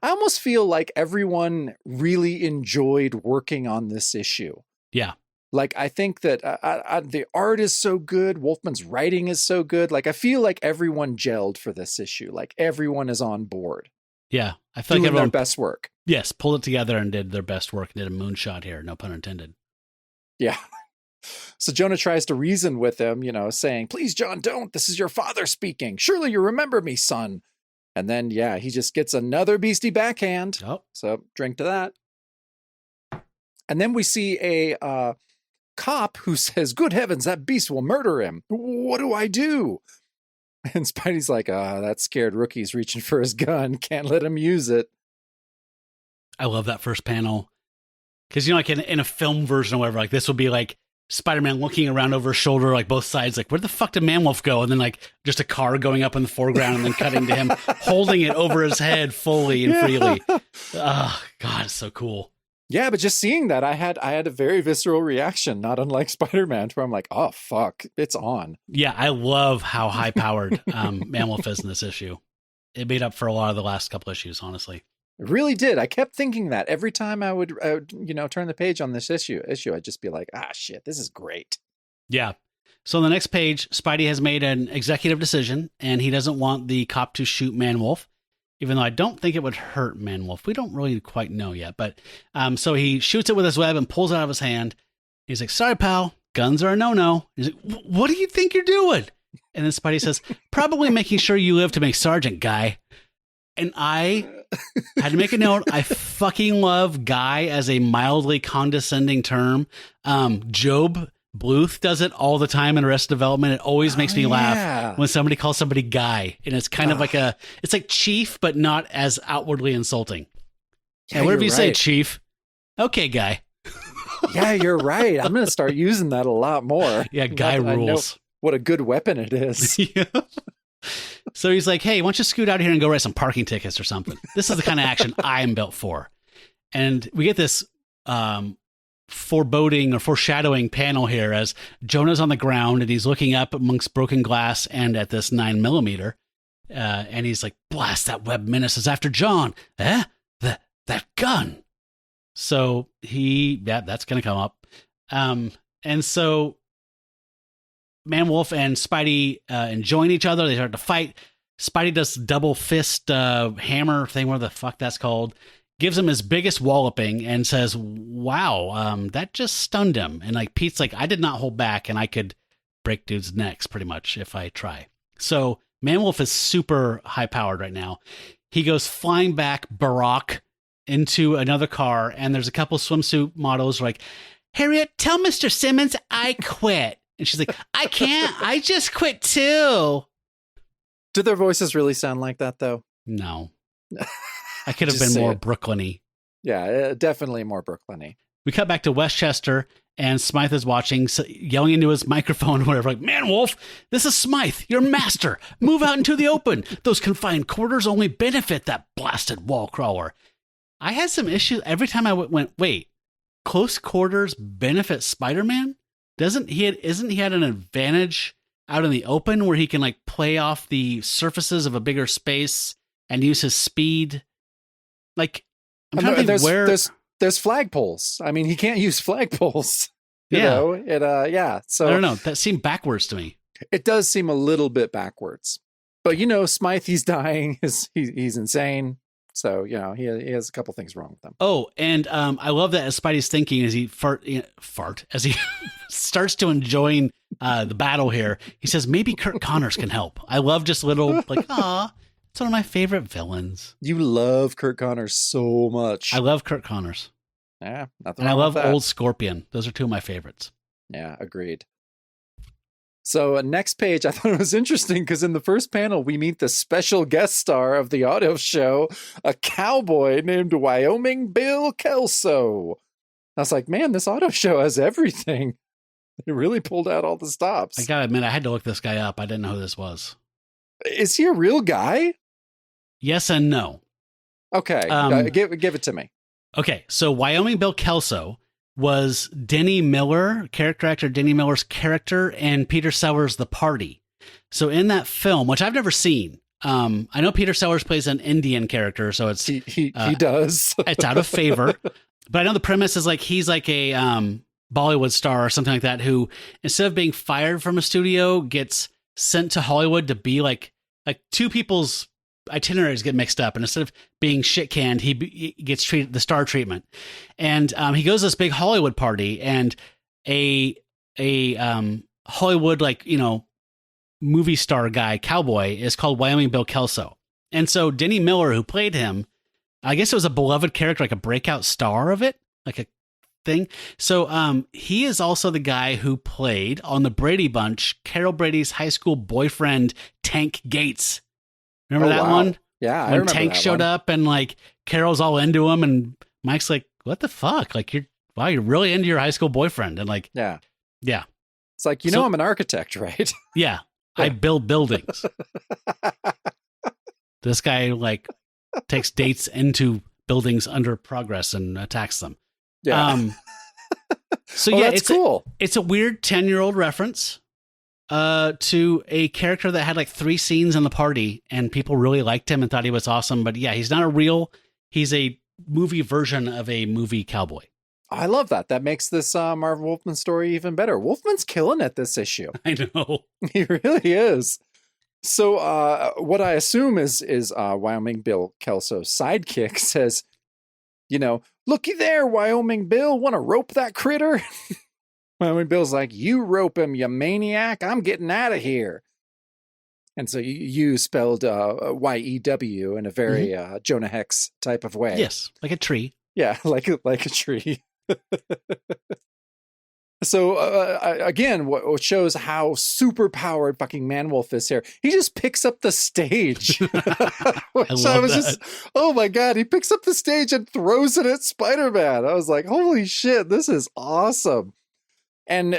Speaker 5: I almost feel like everyone really enjoyed working on this issue.
Speaker 4: Yeah.
Speaker 5: Like, I think that the art is so good. Wolfman's writing is so good. Like, I feel like everyone gelled for this issue. Like, everyone is on board.
Speaker 4: Yeah. I feel
Speaker 5: like
Speaker 4: everyone
Speaker 5: their best work.
Speaker 4: Yes. Pulled it together and did their best work and did a moonshot here. No pun intended.
Speaker 5: Yeah. So Jonah tries to reason with him, saying, please, John, don't. This is your father speaking. Surely you remember me, son. And then, he just gets another beastie backhand.
Speaker 4: Oh.
Speaker 5: So drink to that. And then we see a cop who says, good heavens, that beast will murder him. What do I do? And Spidey's like, that scared rookie's reaching for his gun. Can't let him use it.
Speaker 4: I love that first panel. Because, like in a film version or whatever, like this will be like Spider-Man looking around over his shoulder, like both sides, like where the fuck did Man-Wolf go? And then like just a car going up in the foreground and then cutting to him holding it over his head fully and freely. Oh God, it's so cool.
Speaker 5: Yeah, but just seeing that, I had a very visceral reaction, not unlike Spider-Man, where I'm like, oh fuck, it's on.
Speaker 4: Yeah, I love how high powered Man-Wolf is in this issue. It made up for a lot of the last couple issues, honestly.
Speaker 5: It really did. I kept thinking that every time I would turn the page on this issue, I'd just be like, ah, shit, this is great.
Speaker 4: Yeah. So on the next page, Spidey has made an executive decision, and he doesn't want the cop to shoot Man-Wolf, even though I don't think it would hurt Man-Wolf. We don't really quite know yet. But so he shoots it with his web and pulls it out of his hand. He's like, sorry, pal, guns are a no-no. He's like, what do you think you're doing? And then Spidey says, probably making sure you live to make sergeant, guy. And I had to make a note. I fucking love guy as a mildly condescending term. Job Bluth does it all the time in Arrested Development. It always makes me laugh when somebody calls somebody guy. And it's kind of like it's like chief, but not as outwardly insulting. Yeah, whatever you say, chief. Okay, guy.
Speaker 5: Yeah, you're right. I'm going to start using that a lot more.
Speaker 4: Yeah, guy rules.
Speaker 5: What a good weapon it is.
Speaker 4: Yeah. So he's like, hey, why don't you scoot out here and go write some parking tickets or something? This is the kind of action I'm built for. And we get this foreboding or foreshadowing panel here as Jonah's on the ground and he's looking up amongst broken glass and at this 9mm. And he's like, blast, that web menace is after John. That gun. So that's going to come up. And so Man-Wolf and Spidey enjoying each other. They start to fight. Spidey does double fist hammer thing, whatever the fuck that's called. Gives him his biggest walloping and says, wow, that just stunned him. And like Pete's like, I did not hold back and I could break dudes' necks pretty much if I try. So Man-Wolf is super high powered right now. He goes flying back Barack into another car, and there's a couple swimsuit models like, Harriet, tell Mr. Simmons I quit. And she's like, I can't. I just quit too.
Speaker 5: Do their voices really sound like that, though?
Speaker 4: No. I could have been more Brooklyn-y.
Speaker 5: Yeah, definitely more Brooklyn-y.
Speaker 4: We cut back to Westchester, and Smythe is watching, yelling into his microphone or whatever, like, Man-Wolf, this is Smythe, your master. Move out into the open. Those confined quarters only benefit that blasted wall crawler. I had some issues every time I went, wait, close quarters benefit Spider-Man? Isn't he had an advantage out in the open where he can like play off the surfaces of a bigger space and use his speed? Like, I'm trying to think
Speaker 5: there's flagpoles. I mean, he can't use flagpoles. You
Speaker 4: yeah.
Speaker 5: know, so
Speaker 4: I don't know. That seemed backwards to me.
Speaker 5: It does seem a little bit backwards, but Smythe, he's dying. He's insane. So, he has a couple things wrong with him.
Speaker 4: Oh, and I love that as Spidey's thinking as he as he starts to enjoy the battle here, he says, maybe Kurt Connors can help. I love just little, like, it's one of my favorite villains.
Speaker 5: You love Kurt Connors so much.
Speaker 4: I love Kurt Connors.
Speaker 5: Yeah,
Speaker 4: nothing wrong with that. And I love Old Scorpion. Those are two of my favorites.
Speaker 5: Yeah, agreed. So next page, I thought it was interesting because in the first panel, we meet the special guest star of the auto show, a cowboy named Wyoming Bill Kelso. I was like, man, this auto show has everything. It really pulled out all the stops.
Speaker 4: I gotta admit, I had to look this guy up. I didn't know who this was.
Speaker 5: Is he a real guy?
Speaker 4: Yes and no.
Speaker 5: Okay, give it to me.
Speaker 4: Okay, so Wyoming Bill Kelso was Denny Miller, character actor Denny Miller's character, and Peter Sellers' The Party. So in that film, which I've never seen, I know Peter Sellers plays an Indian character, so it's
Speaker 5: he does.
Speaker 4: It's out of favor, but I know the premise is like he's like a Bollywood star or something like that who, instead of being fired from a studio, gets sent to Hollywood to be like two people's itineraries get mixed up, and instead of being shit canned, he gets treated the star treatment. And he goes to this big Hollywood party, and a Hollywood movie star guy cowboy is called Wyoming Bill Kelso. And so Denny Miller, who played him, I guess it was a beloved character, like a breakout star of it, like a thing. So he is also the guy who played on the Brady Bunch Carol Brady's high school boyfriend Tank Gates. Remember that one?
Speaker 5: Yeah, I
Speaker 4: when
Speaker 5: remember
Speaker 4: Tank
Speaker 5: that
Speaker 4: showed
Speaker 5: one.
Speaker 4: up and like Carol's all into him, and Mike's like, "What the fuck? Like you're really into your high school boyfriend?" And like,
Speaker 5: yeah,
Speaker 4: Yeah.
Speaker 5: It's like, I'm an architect, right?
Speaker 4: Yeah. I build buildings. This guy like takes dates into buildings under progress and attacks them.
Speaker 5: Yeah.
Speaker 4: So
Speaker 5: that's cool.
Speaker 4: It's a weird 10-year-old reference to a character that had like 3 scenes in the party and people really liked him and thought he was awesome. But yeah, he's not he's a movie version of a movie cowboy.
Speaker 5: I love that. That makes this Marv Wolfman story even better. Wolfman's killing it this issue.
Speaker 4: I know.
Speaker 5: He really is. So what I assume is Wyoming Bill Kelso's sidekick says, looky there, Wyoming Bill, want to rope that critter? Wyoming Bill's like, you rope him, you maniac. I'm getting out of here. And so you spelled Y-E-W in a very Jonah Hex type of way.
Speaker 4: Yes, like a tree.
Speaker 5: Yeah, like a tree. So again, what shows how super powered fucking Man-Wolf is here. He just picks up the stage. Oh my God, he picks up the stage and throws it at Spider-Man. I was like, holy shit, this is awesome. And,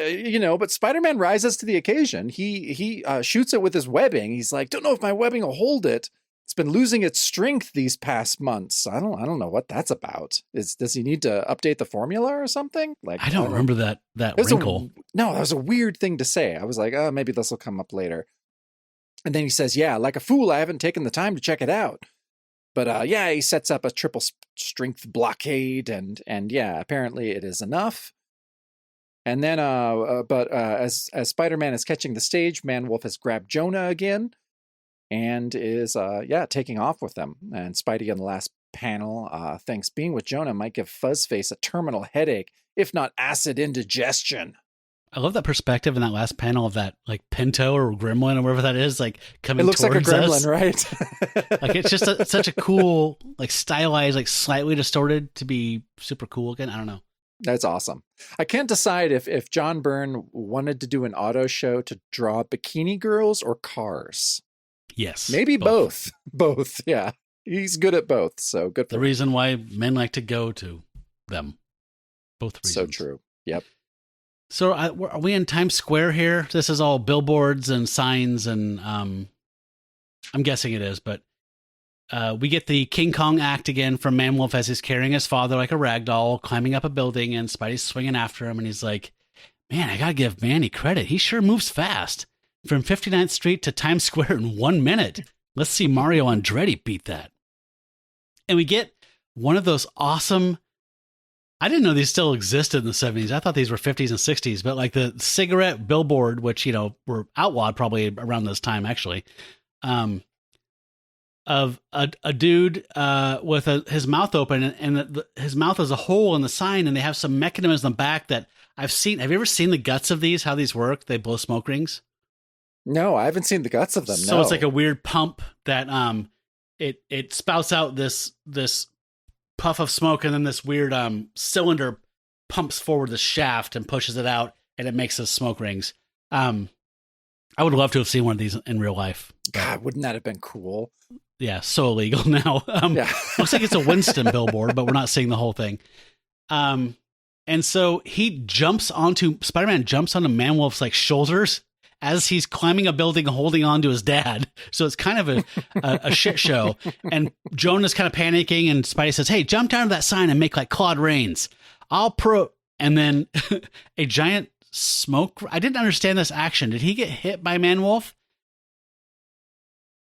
Speaker 5: but Spider-Man rises to the occasion. He shoots it with his webbing. He's like, don't know if my webbing will hold it. It's been losing its strength these past months. I don't know what that's about. Does he need to update the formula or something? Like,
Speaker 4: I don't remember that wrinkle.
Speaker 5: No, that was a weird thing to say. I was like, oh, maybe this will come up later. And then he says, yeah, like a fool, I haven't taken the time to check it out. But he sets up a triple strength blockade, and yeah, apparently it is enough. And then, as Spider-Man is catching the stage, Man-Wolf has grabbed Jonah again and is, taking off with them. And Spidey in the last panel thinks being with Jonah might give Fuzzface a terminal headache, if not acid indigestion.
Speaker 4: I love that perspective in that last panel of that like Pinto or Gremlin or whatever that is, like coming towards us.
Speaker 5: It looks like a gremlin, right?
Speaker 4: Like it's just such a cool, like stylized, like slightly distorted to be super cool again. I don't know.
Speaker 5: That's awesome. I can't decide if John Byrne wanted to do an auto show to draw bikini girls or cars.
Speaker 4: Yes.
Speaker 5: Maybe both. Both, yeah. He's good at both, so good for
Speaker 4: the
Speaker 5: him.
Speaker 4: reason why men like to go to them. Both reasons.
Speaker 5: So true. Yep.
Speaker 4: So are we in Times Square here? This is all billboards and signs and I'm guessing it is, but we get the King Kong act again from Man-Wolf as he's carrying his father like a rag doll, climbing up a building, and Spidey's swinging after him, and he's like, man, I gotta give Manny credit. He sure moves fast. From 59th Street to Times Square in 1 minute. Let's see Mario Andretti beat that. And we get one of those awesome, I didn't know these still existed in the 70s. I thought these were 50s and 60s, but like the cigarette billboard, which, were outlawed probably around this time, actually, of a dude with his mouth open, and his mouth is a hole in the sign, and they have some mechanism in the back that I've seen. Have you ever seen the guts of these, how these work? They blow smoke rings.
Speaker 5: No, I haven't seen the guts of them.
Speaker 4: So it's like a weird pump that it spouts out this puff of smoke, and then this weird cylinder pumps forward the shaft and pushes it out, and it makes those smoke rings. I would love to have seen one of these in real life.
Speaker 5: God, wouldn't that have been cool?
Speaker 4: Yeah, so illegal now. Looks like it's a Winston billboard, but we're not seeing the whole thing. And so Spider-Man jumps onto Man-Wolf's like shoulders as he's climbing a building, holding on to his dad. So it's kind of a shit show. And Jonah's kind of panicking, and Spidey says, hey, jump down to that sign and make like Claude Rains. And then a giant smoke. I didn't understand this action. Did he get hit by Man-Wolf?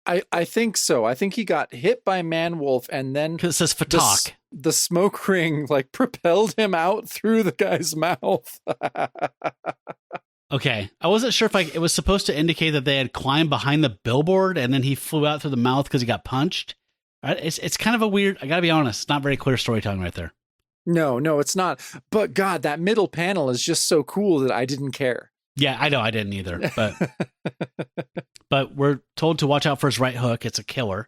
Speaker 5: I think so. I think he got hit by Man-Wolf, and then
Speaker 4: it says Fatak.
Speaker 5: The smoke ring like propelled him out through the guy's mouth.
Speaker 4: Okay. I wasn't sure if it was supposed to indicate that they had climbed behind the billboard and then he flew out through the mouth because he got punched. It's kind of a weird, I gotta be honest, it's not very clear storytelling right there.
Speaker 5: No, it's not. But God, that middle panel is just so cool that I didn't care.
Speaker 4: Yeah, I know, I didn't either. But we're told to watch out for his right hook. It's a killer.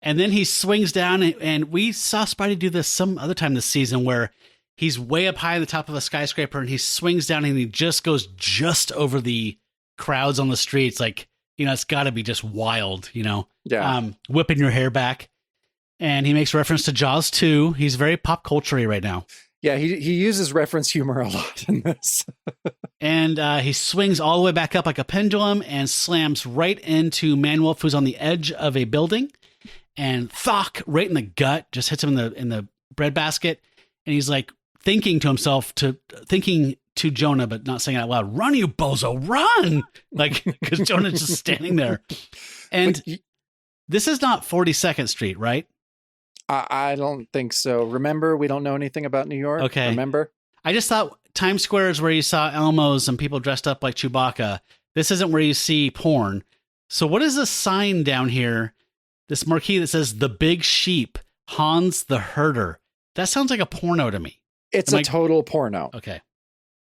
Speaker 4: And then he swings down, and we saw Spidey do this some other time this season where he's way up high at the top of a skyscraper, and he swings down, and he just goes just over the crowds on the streets. Like, it's got to be just wild,
Speaker 5: Yeah.
Speaker 4: Whipping your hair back. And he makes reference to Jaws 2. He's very pop culture-y right now.
Speaker 5: Yeah, he uses reference humor a lot in this.
Speaker 4: And he swings all the way back up like a pendulum and slams right into Man-Wolf, who's on the edge of a building. And thock, right in the gut, just hits him in the breadbasket. And he's like thinking to Jonah, but not saying it out loud, "Run, you bozo, run!" Like, because Jonah's just standing there. And this is not 42nd Street, right?
Speaker 5: I don't think so. Remember, we don't know anything about New York.
Speaker 4: Okay.
Speaker 5: Remember?
Speaker 4: I just thought Times Square is where you saw Elmos and people dressed up like Chewbacca. This isn't where you see porn. So what is this sign down here? This marquee that says "The Big Sheep, Hans the Herder." That sounds like a porno to me.
Speaker 5: It's a total porno.
Speaker 4: Okay.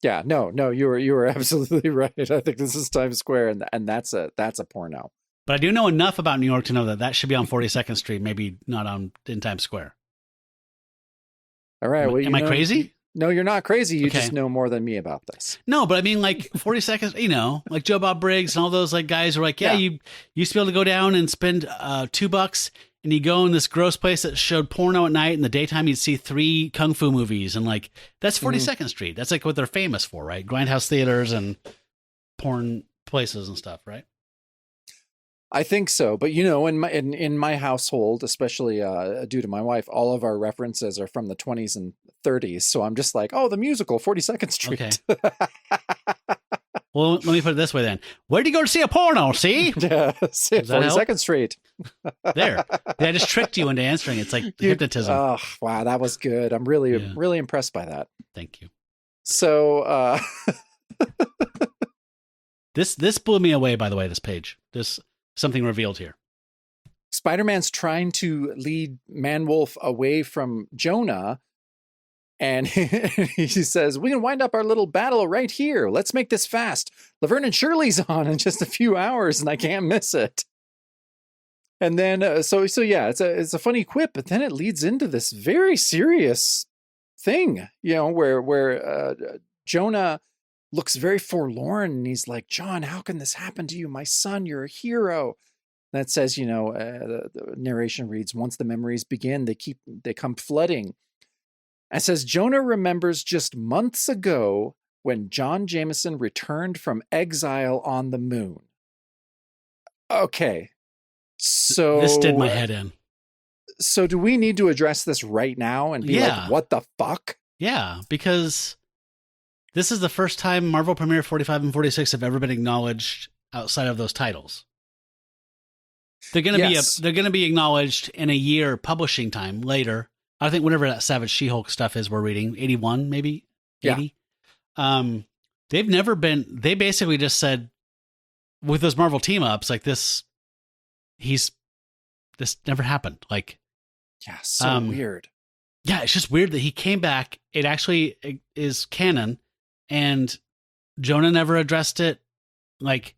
Speaker 5: Yeah, no, you were absolutely right. I think this is Times Square, and that's a porno.
Speaker 4: But I do know enough about New York to know that should be on 42nd Street, maybe not in Times Square.
Speaker 5: All right.
Speaker 4: Am I crazy?
Speaker 5: No, you're not crazy. You
Speaker 4: Okay.
Speaker 5: just know more than me about this.
Speaker 4: No, but I mean, like 42nd, like Joe Bob Briggs and all those like guys were like, yeah, you used to be able to go down and spend $2 and you go in this gross place that showed porno at night. In the daytime, you'd see 3 kung fu movies. And like, that's 42nd Street. That's like what they're famous for, right? Grindhouse theaters and porn places and stuff, right?
Speaker 5: I think so, but in my household, especially due to my wife, all of our references are from the 20s and 30s. So I'm just like, oh, the musical, 42nd Street.
Speaker 4: Okay. Well, let me put it this way then. Where'd you go to see a porno? See?
Speaker 5: Yeah, 42nd Street.
Speaker 4: There. I just tricked you into answering. It's like hypnotism.
Speaker 5: Oh, wow, that was good. I'm really impressed by that.
Speaker 4: Thank you.
Speaker 5: So
Speaker 4: this blew me away, by the way, this page. This something revealed here.
Speaker 5: Spider-Man's trying to lead Man-Wolf away from Jonah, and he says, "We can wind up our little battle right here. Let's make this fast. Laverne and Shirley's on in just a few hours, and I can't miss it." And then, so yeah, it's a funny quip, but then it leads into this very serious thing, where Jonah looks very forlorn, and he's like, "John, how can this happen to you? My son, you're a hero." That says, the narration reads, "Once the memories begin, they come flooding." It says, Jonah remembers just months ago when John Jameson returned from exile on the moon. Okay. So
Speaker 4: this did my head in.
Speaker 5: So do we need to address this right now and be like, what the fuck?
Speaker 4: Yeah, because this is the first time Marvel Premiere 45 and 46 have ever been acknowledged outside of those titles. They're going to be acknowledged in a year publishing time later. I think whenever that Savage She-Hulk stuff is we're reading, 81 maybe, 80. Yeah. They basically just said with those Marvel team ups like this never happened. Like,
Speaker 5: yeah, so weird.
Speaker 4: Yeah, it's just weird that he came back. It actually is canon, and Jonah never addressed it. Like,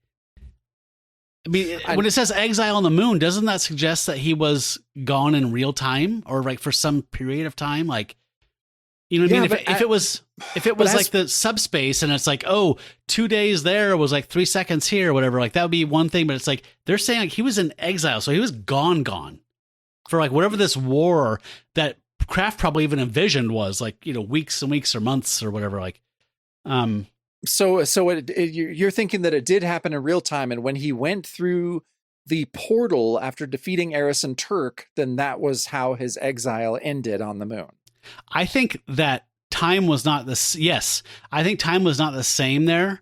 Speaker 4: I mean, when it says exile on the moon, doesn't that suggest that he was gone in real time or like for some period of time? Like, you know what I mean? If it was like the subspace and it's like, 2 days there was like 3 seconds here or whatever, like that would be one thing. But it's like, they're saying like he was in exile. So he was gone for like whatever this war that Kraft probably even envisioned was like, weeks and weeks or months or whatever. Like,
Speaker 5: So you're thinking that it did happen in real time, and when he went through the portal after defeating Eris and Turk, then that was how his exile ended on the moon.
Speaker 4: I think that time was not I think time was not the same there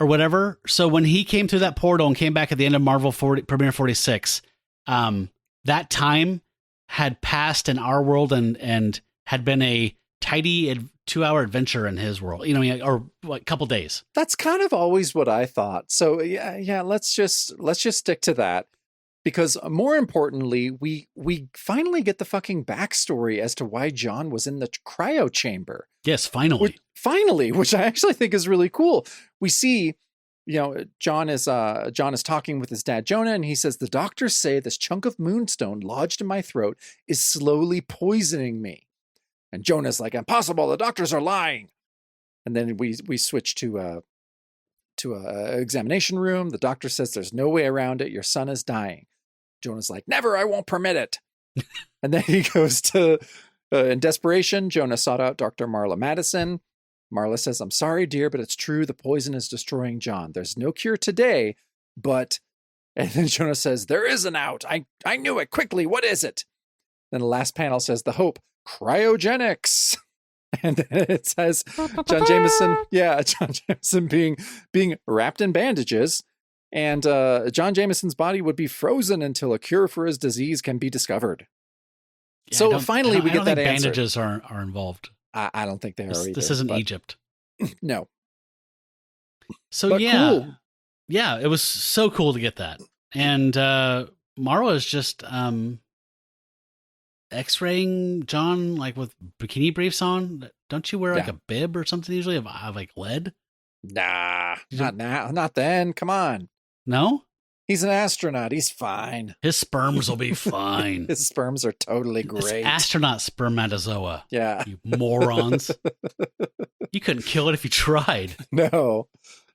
Speaker 4: or whatever. So when he came through that portal and came back at the end of Marvel Premiere 46, that time had passed in our world and had been a tidy 2-hour adventure in his world, or like a couple days.
Speaker 5: That's kind of always what I thought. So yeah, let's just stick to that, because more importantly, we finally get the fucking backstory as to why John was in the cryo chamber.
Speaker 4: Yes, finally,
Speaker 5: which I actually think is really cool. We see, John is talking with his dad Jonah, and he says, "The doctors say this chunk of moonstone lodged in my throat is slowly poisoning me." And Jonah's like, "Impossible! The doctors are lying." And then we switch to a examination room. The doctor says there's no way around it. Your son is dying. Jonah's like, "Never! I won't permit it." And then he goes to In desperation, Jonah sought out Dr. Marla Madison. Marla says, I'm sorry, dear, but it's true. The poison is destroying John. There's no cure today, but... And then Jonah says, there is an out. I knew it. Quickly, what is it? Then the last panel says, the hope, cryogenics. And then it says, John Jameson being wrapped in bandages. And John Jameson's body would be frozen until a cure for his disease can be discovered.
Speaker 4: Yeah,
Speaker 5: so finally we get that answer.
Speaker 4: Bandages are involved.
Speaker 5: I don't think they are either.
Speaker 4: This isn't Egypt.
Speaker 5: No.
Speaker 4: So
Speaker 5: but
Speaker 4: yeah.
Speaker 5: Cool.
Speaker 4: Yeah, it was so cool to get that. And Marwa is just X-raying John like with bikini briefs on. Don't you wear like a bib or something usually of like lead?
Speaker 5: Nah, not now. Not then. Come on.
Speaker 4: No?
Speaker 5: He's an astronaut. He's fine.
Speaker 4: His sperms will be fine.
Speaker 5: His sperms are totally great.
Speaker 4: It's astronaut spermatozoa.
Speaker 5: Yeah.
Speaker 4: You morons. You couldn't kill it if you tried.
Speaker 5: No,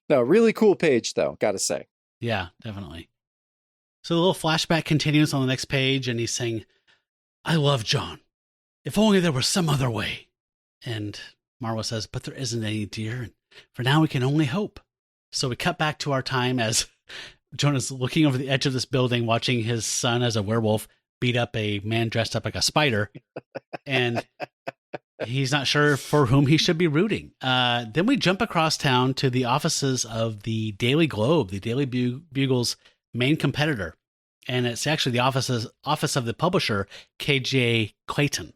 Speaker 5: really cool page, though, gotta say.
Speaker 4: Yeah, definitely. So the little flashback continues on the next page, and he's saying, I love John. If only there was some other way. And Marwa says, but there isn't any, dear. And for now, we can only hope. So we cut back to our time as Jonah's looking over the edge of this building, watching his son as a werewolf beat up a man dressed up like a spider. And he's not sure for whom he should be rooting. Then we jump across town to the offices of the Daily Globe, the Daily Bugle's main competitor. And it's actually the office of the publisher, KJ Clayton.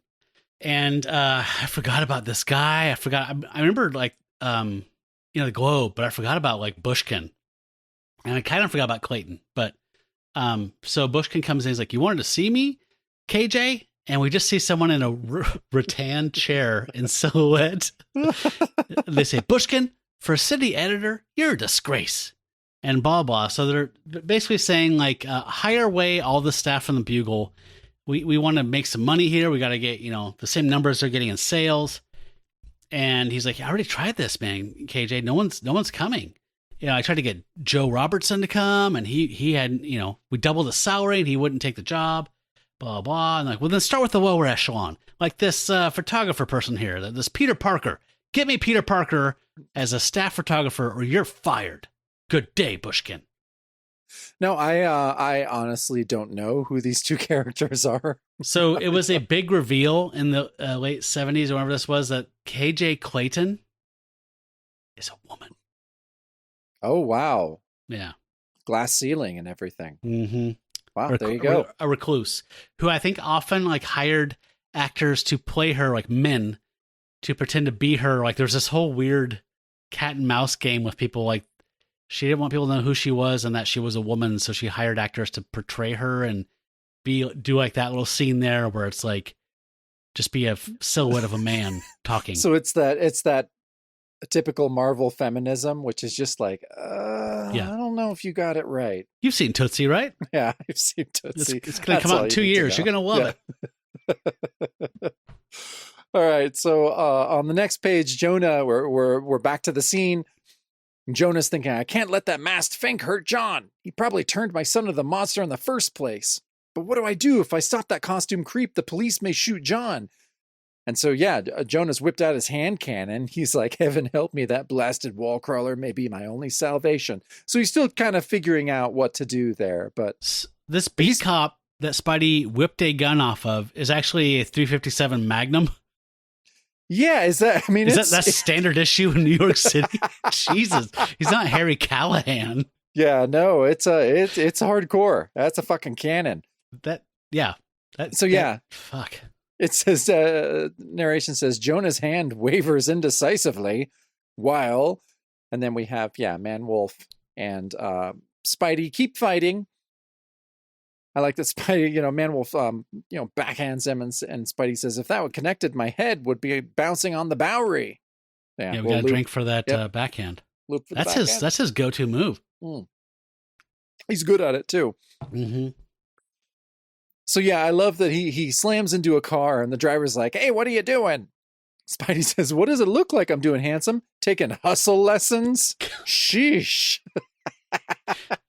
Speaker 4: And I forgot about this guy. I remember like, the Globe, but I forgot about like Bushkin. And I kind of forgot about Clayton. But so Bushkin comes in, he's like, you wanted to see me, KJ? And we just see someone in a rattan chair in silhouette. They say, Bushkin, for a city editor, you're a disgrace. And blah, blah. So they're basically saying, like, hire away all the staff from the Bugle. We want to make some money here. We got to get, the same numbers they're getting in sales. And he's like, I already tried this, man, KJ. No one's coming. I tried to get Joe Robertson to come, and he had, we doubled the salary, and he wouldn't take the job. Blah, blah. And like, well, then start with the lower echelon. Like this photographer person here, this Peter Parker. Get me Peter Parker as a staff photographer or you're fired. Good day, Bushkin.
Speaker 5: No, I honestly don't know who these two characters are.
Speaker 4: So it was a big reveal in the late 70s or whenever this was that KJ Clayton is a woman.
Speaker 5: Oh, wow.
Speaker 4: Yeah.
Speaker 5: Glass ceiling and everything.
Speaker 4: Mm-hmm.
Speaker 5: Wow, there you go.
Speaker 4: A recluse who I think often like hired actors to play her like men to pretend to be her. Like there's this whole weird cat and mouse game with people like she didn't want people to know who she was and that she was a woman. So she hired actors to portray her and do like that little scene there where it's like just be a silhouette of a man talking.
Speaker 5: So it's that typical Marvel feminism, which is just like, I don't know if you got it right.
Speaker 4: You've seen Tootsie, right?
Speaker 5: Yeah, I've seen Tootsie.
Speaker 4: It's going to come out in 2 years. You're going to love
Speaker 5: it. All right. So on the next page, Jonah, we're back to the scene. Jonah's thinking, I can't let that masked Fink hurt John. He probably turned my son into the monster in the first place. But what do I do? If I stop that costume creep, the police may shoot John. And so, yeah, Jonah's whipped out his hand cannon. He's like, heaven help me, that blasted wall crawler may be my only salvation. So he's still kind of figuring out what to do there. But
Speaker 4: this beat cop that Spidey whipped a gun off of is actually a 357 Magnum.
Speaker 5: Yeah, is
Speaker 4: that's standard issue in New York City? Jesus, he's not Harry Callahan.
Speaker 5: Yeah, no, it's hardcore. That's a fucking cannon.
Speaker 4: Fuck.
Speaker 5: It says, narration says, Jonah's hand wavers indecisively while, and then we have, Man-Wolf and Spidey keep fighting. I like that Spidey, Man-Wolf, backhands him and Spidey says, if that would connected, my head would be bouncing on the Bowery.
Speaker 4: Yeah, we got to drink for that backhand. That's his go-to move.
Speaker 5: Mm. He's good at it too.
Speaker 4: Mm-hmm.
Speaker 5: So yeah, I love that he slams into a car and the driver's like, hey, what are you doing? Spidey says, what does it look like I'm doing, handsome? Taking hustle lessons? Sheesh.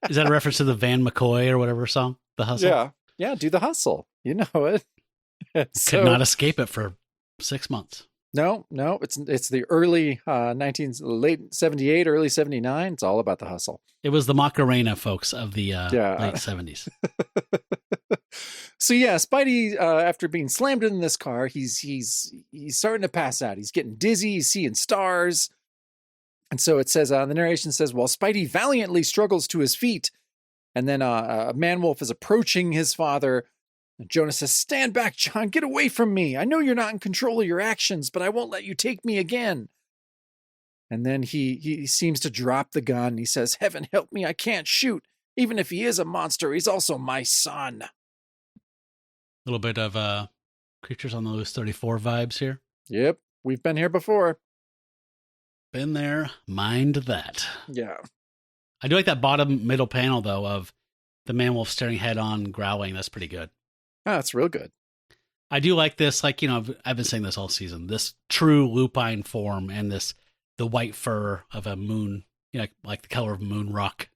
Speaker 4: Is that a reference to the Van McCoy or whatever song? The Hustle?
Speaker 5: Yeah, do the hustle. You know it.
Speaker 4: Could not escape it for 6 months.
Speaker 5: No, it's the late 78, early 79. It's all about the hustle.
Speaker 4: It was the Macarena folks of the late 70s.
Speaker 5: So yeah, Spidey, after being slammed in this car, he's starting to pass out. He's getting dizzy. He's seeing stars. And so it says, the narration says, while Spidey valiantly struggles to his feet, and then a man-wolf is approaching his father. And Jonah says, stand back, John, get away from me. I know you're not in control of your actions, but I won't let you take me again. And then he seems to drop the gun. He says, heaven help me, I can't shoot. Even if he is a monster, he's also my son.
Speaker 4: A little bit of Creatures on the Loose 34 vibes here.
Speaker 5: Yep, we've been here before.
Speaker 4: Been there, mind that.
Speaker 5: Yeah.
Speaker 4: I do like that bottom middle panel, though, of the man-wolf staring head-on, growling. That's pretty good.
Speaker 5: Oh, that's real good.
Speaker 4: I do like this, like, I've been saying this all season, this true lupine form and the white fur of a moon, like the color of moon rock.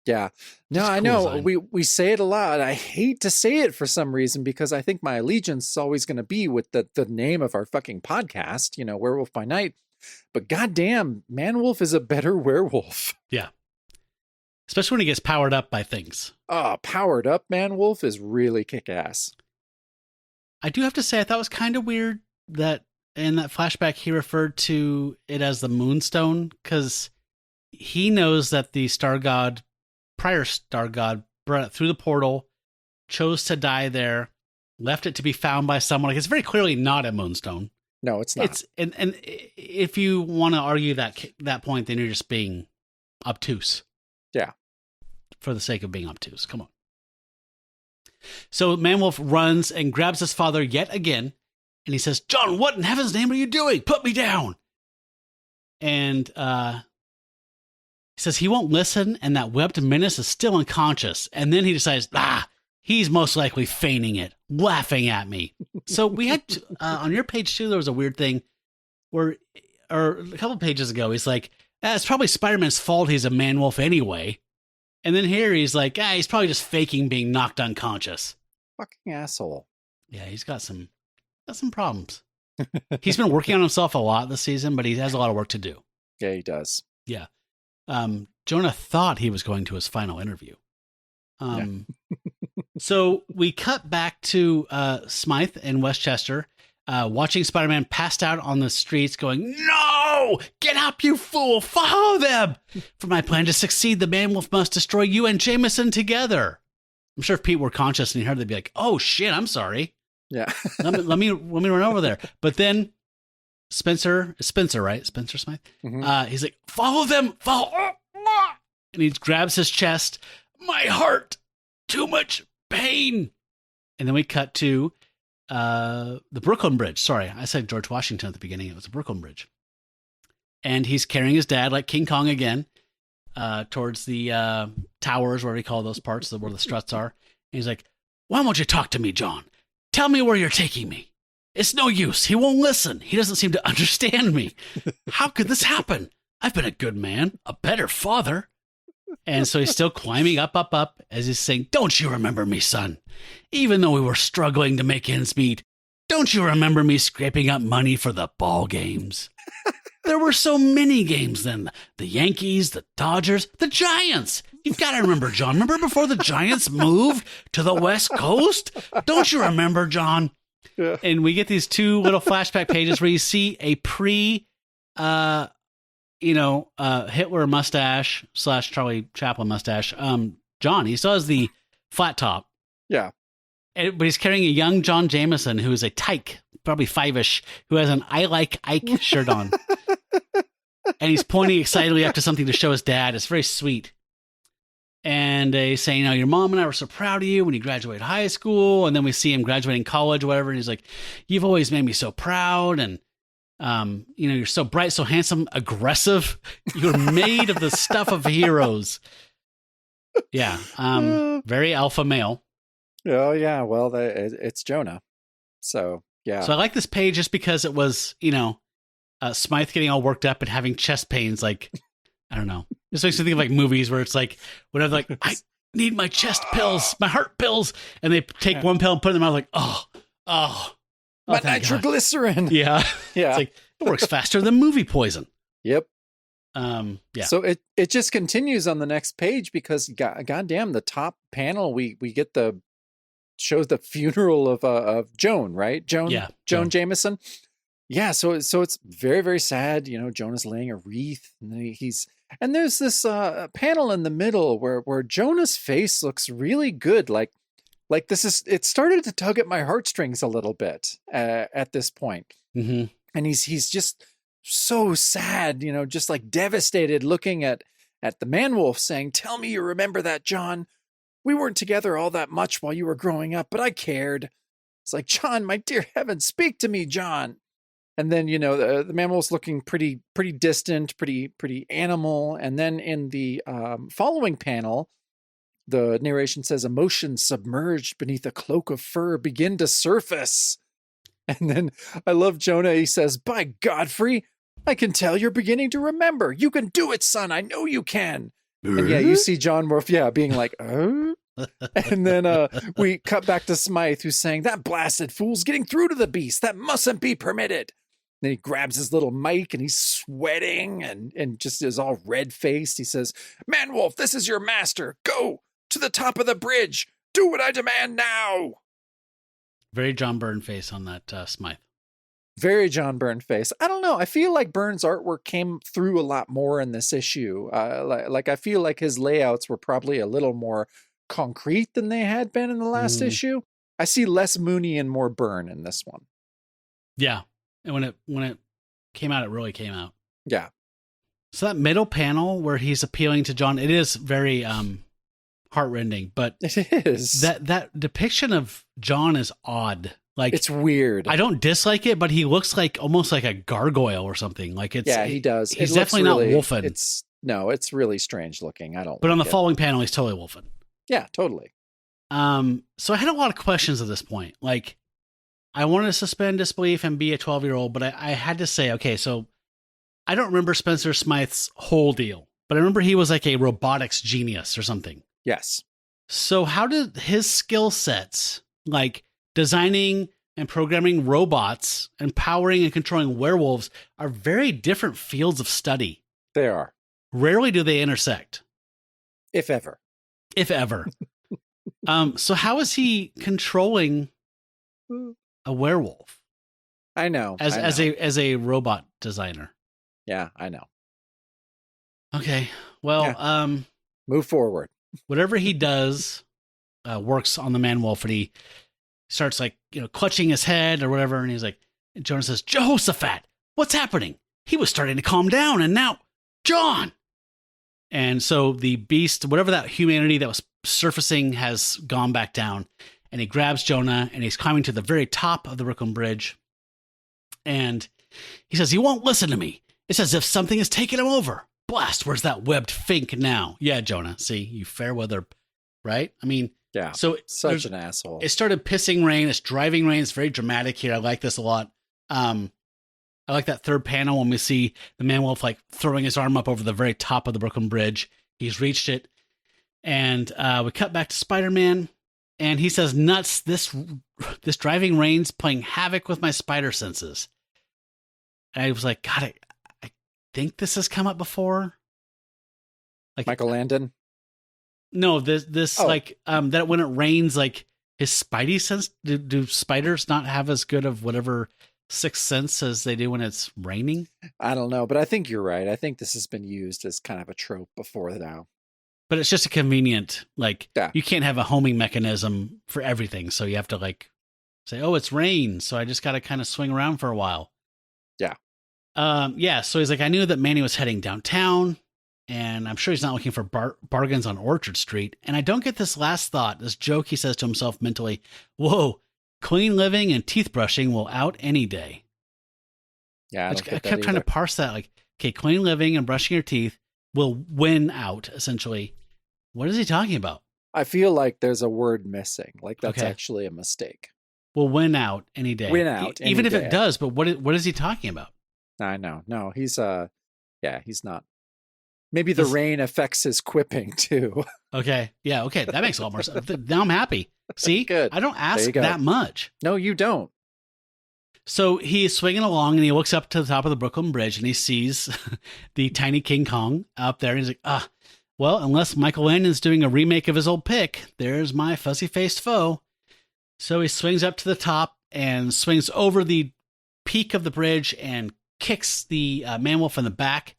Speaker 5: Yeah. No,
Speaker 4: Just
Speaker 5: I
Speaker 4: cool
Speaker 5: know.
Speaker 4: design.
Speaker 5: We say it a lot. I hate to say it for some reason because I think my allegiance is always going to be with the name of our fucking podcast, Werewolf by Night. But goddamn, Man-Wolf is a better werewolf.
Speaker 4: Yeah. Especially when he gets powered up by things.
Speaker 5: Powered up Man-Wolf is really kick-ass.
Speaker 4: I do have to say, I thought it was kind of weird that in that flashback he referred to it as the Moonstone, because he knows that the prior Star God, brought it through the portal, chose to die there, left it to be found by someone. Like, it's very clearly not a Moonstone.
Speaker 5: No, it's not.
Speaker 4: It's and if you want to argue that point, then you're just being obtuse.
Speaker 5: Yeah.
Speaker 4: For the sake of being obtuse. Come on. So Man-Wolf runs and grabs his father yet again, and he says, John, what in heaven's name are you doing? Put me down. And he says he won't listen, and that webbed menace is still unconscious. And then he decides, he's most likely feigning it, laughing at me. So we had, on your page too, there was a weird thing or a couple pages ago, he's like, it's probably Spider-Man's fault he's a man-wolf anyway. And then here he's like, he's probably just faking being knocked unconscious.
Speaker 5: Fucking asshole.
Speaker 4: Yeah, he's got some problems. He's been working on himself a lot this season, but he has a lot of work to do.
Speaker 5: Yeah, he does.
Speaker 4: Yeah. Jonah thought he was going to his final interview. So we cut back to Smythe in Westchester, watching Spider-Man passed out on the streets going, no, get up, you fool, follow them. For my plan to succeed, the Man-Wolf must destroy you and Jameson together. I'm sure if Pete were conscious and he heard, they'd be like, oh shit, I'm sorry.
Speaker 5: Yeah.
Speaker 4: let me run over there. But then Spencer, right? Spencer Smythe?
Speaker 5: Mm-hmm.
Speaker 4: He's like, follow them, follow. And he grabs his chest. My heart, too much pain. And then we cut to the Brooklyn Bridge. Sorry, I said George Washington at the beginning. It was the Brooklyn Bridge. And he's carrying his dad like King Kong again towards the towers, whatever you call those parts, where the struts are. And he's like, why won't you talk to me, John? Tell me where you're taking me. It's no use. He won't listen. He doesn't seem to understand me. How could this happen? I've been a good man, a better father. And so he's still climbing up as he's saying, don't you remember me, son? Even though we were struggling to make ends meet, don't you remember me scraping up money for the ball games? There were so many games then. The Yankees, the Dodgers, the Giants. You've got to remember, John. Remember before the Giants moved to the West Coast? Don't you remember, John?
Speaker 5: Yeah.
Speaker 4: And we get these two little flashback pages where you see a Hitler mustache / Charlie Chaplin mustache. John, he still has the flat top.
Speaker 5: Yeah.
Speaker 4: But he's carrying a young John Jameson, who is a tyke, probably 5-ish, who has an I Like Ike shirt on. And he's pointing excitedly up to something to show his dad. It's very sweet. And he's saying, your mom and I were so proud of you when you graduated high school. And then we see him graduating college or whatever. And he's like, you've always made me so proud. And, you're so bright, so handsome, aggressive. You're made of the stuff of heroes. Yeah. Very alpha male.
Speaker 5: Oh, yeah. Well, it's Jonah. So, yeah.
Speaker 4: So I like this page just because it was, Smythe getting all worked up and having chest pains. Like, I don't know. This makes me think of like movies where it's like, whatever, like, I need my chest pills, my heart pills. And they take one pill and put it in their mouth like,
Speaker 5: My
Speaker 4: thank God.
Speaker 5: nitroglycerin.
Speaker 4: Yeah.
Speaker 5: Yeah.
Speaker 4: It's like, it works faster than movie poison.
Speaker 5: Yep.
Speaker 4: Yeah.
Speaker 5: So it just continues on the next page because goddamn, the top panel we get shows the funeral of Joan, right? Joan Jameson. Yeah, so it's very, very sad. You know, Jonah's laying a wreath, and there's this panel in the middle where Jonah's face looks really good. Like it started to tug at my heartstrings a little bit at this point.
Speaker 4: Mm-hmm.
Speaker 5: And he's just so sad, you know, just like devastated, looking at the man-wolf, saying, "Tell me you remember that, John. We weren't together all that much while you were growing up, but I cared." It's like, "John, my dear heaven, speak to me, John." And then, you know, the man-wolf's looking pretty distant, pretty animal. And then in the following panel, the narration says, "Emotions submerged beneath a cloak of fur begin to surface." And then I love Jonah. He says, "By Godfrey, I can tell you're beginning to remember. You can do it, son. I know you can." And yeah, you see John Wolf, being like, "Oh." And then we cut back to Smythe, who's saying, "That blasted fool's getting through to the beast. That mustn't be permitted." Then he grabs his little mic and he's sweating and just is all red-faced. He says, "Man-wolf, this is your master. Go to the top of the bridge. Do what I demand now."
Speaker 4: Very John Byrne face on that Smythe.
Speaker 5: Very John Byrne face. I don't know. I feel like Byrne's artwork came through a lot more in this issue. Like I feel like his layouts were probably a little more concrete than they had been in the last issue. I see less Mooney and more Byrne in this one.
Speaker 4: Yeah. And when it came out, it really came out.
Speaker 5: Yeah.
Speaker 4: So that middle panel where he's appealing to John, it is very heartrending, but
Speaker 5: it is.
Speaker 4: That depiction of John is odd. Like,
Speaker 5: it's weird.
Speaker 4: I don't dislike it, but he looks like almost like a gargoyle or something. Like
Speaker 5: he does.
Speaker 4: He's definitely not wolfen.
Speaker 5: It's really strange looking. I don't.
Speaker 4: But on the following panel, he's totally wolfen.
Speaker 5: Yeah, totally.
Speaker 4: So I had a lot of questions at this point. Like, I wanted to suspend disbelief and be a 12-year-old, but I had to say, okay, so I don't remember Spencer Smythe's whole deal, but I remember he was like a robotics genius or something.
Speaker 5: Yes.
Speaker 4: So how did his skill sets, like designing and programming robots, empowering and controlling werewolves, are very different fields of study?
Speaker 5: They are.
Speaker 4: Rarely do they intersect.
Speaker 5: If ever.
Speaker 4: If ever. So how is he controlling a werewolf?
Speaker 5: I know.
Speaker 4: As a robot designer.
Speaker 5: Yeah, I know.
Speaker 4: Okay. Well,
Speaker 5: move forward.
Speaker 4: Whatever he does works on the man-wolf, and he starts like, clutching his head or whatever, and he's like, Jonah says, "Jehoshaphat, what's happening? He was starting to calm down, and now, John!" And so the beast, whatever that humanity that was surfacing, has gone back down, and he grabs Jonah, and he's climbing to the very top of the Brooklyn Bridge, and he says, "He won't listen to me. It's as if something has taken him over. Blast, where's that webbed fink now?" Yeah, Jonah, see, you fair weather, right? I mean,
Speaker 5: yeah,
Speaker 4: so
Speaker 5: such an asshole.
Speaker 4: It started pissing rain. It's driving rain. It's very dramatic here. I like this a lot. I like that third panel when we see the man-wolf like throwing his arm up over the very top of the Brooklyn Bridge. He's reached it. And we cut back to Spider-Man, and he says, "Nuts, this driving rain's playing havoc with my spider senses." And I was like, God, I think this has come up before. Like
Speaker 5: Michael Landon?
Speaker 4: No, this like that when it rains, like his spidey sense, do spiders not have as good of whatever sixth sense as they do when it's raining?
Speaker 5: I don't know, but I think you're right. I think this has been used as kind of a trope before now.
Speaker 4: But it's just a convenient, like, you can't have a homing mechanism for everything. So you have to like say, "Oh, it's rain, so I just got to kind of swing around for a while."
Speaker 5: Yeah.
Speaker 4: So he's like, "I knew that Manny was heading downtown, and I'm sure he's not looking for bargains on Orchard Street." And I don't get this last thought, this joke he says to himself mentally, "Whoa, clean living and teeth brushing will out any day."
Speaker 5: Yeah,
Speaker 4: I kept trying to parse that. Like, okay, clean living and brushing your teeth will win out, essentially. What is he talking about?
Speaker 5: I feel like there's a word missing. Like that's actually a mistake.
Speaker 4: Will win out any day.
Speaker 5: Win out
Speaker 4: even if it does. But what is he talking about? I
Speaker 5: know. No, he's he's not. Maybe the rain affects his quipping too.
Speaker 4: Okay. Yeah. Okay. That makes a lot more sense. Now I'm happy. See,
Speaker 5: good.
Speaker 4: I don't ask that much.
Speaker 5: No, you don't.
Speaker 4: So he's swinging along and he looks up to the top of the Brooklyn Bridge and he sees the tiny King Kong up there. And he's like, well, unless Michael Landon's doing a remake of his old pick, there's my fuzzy-faced foe. So he swings up to the top and swings over the peak of the bridge and kicks the man-wolf in the back.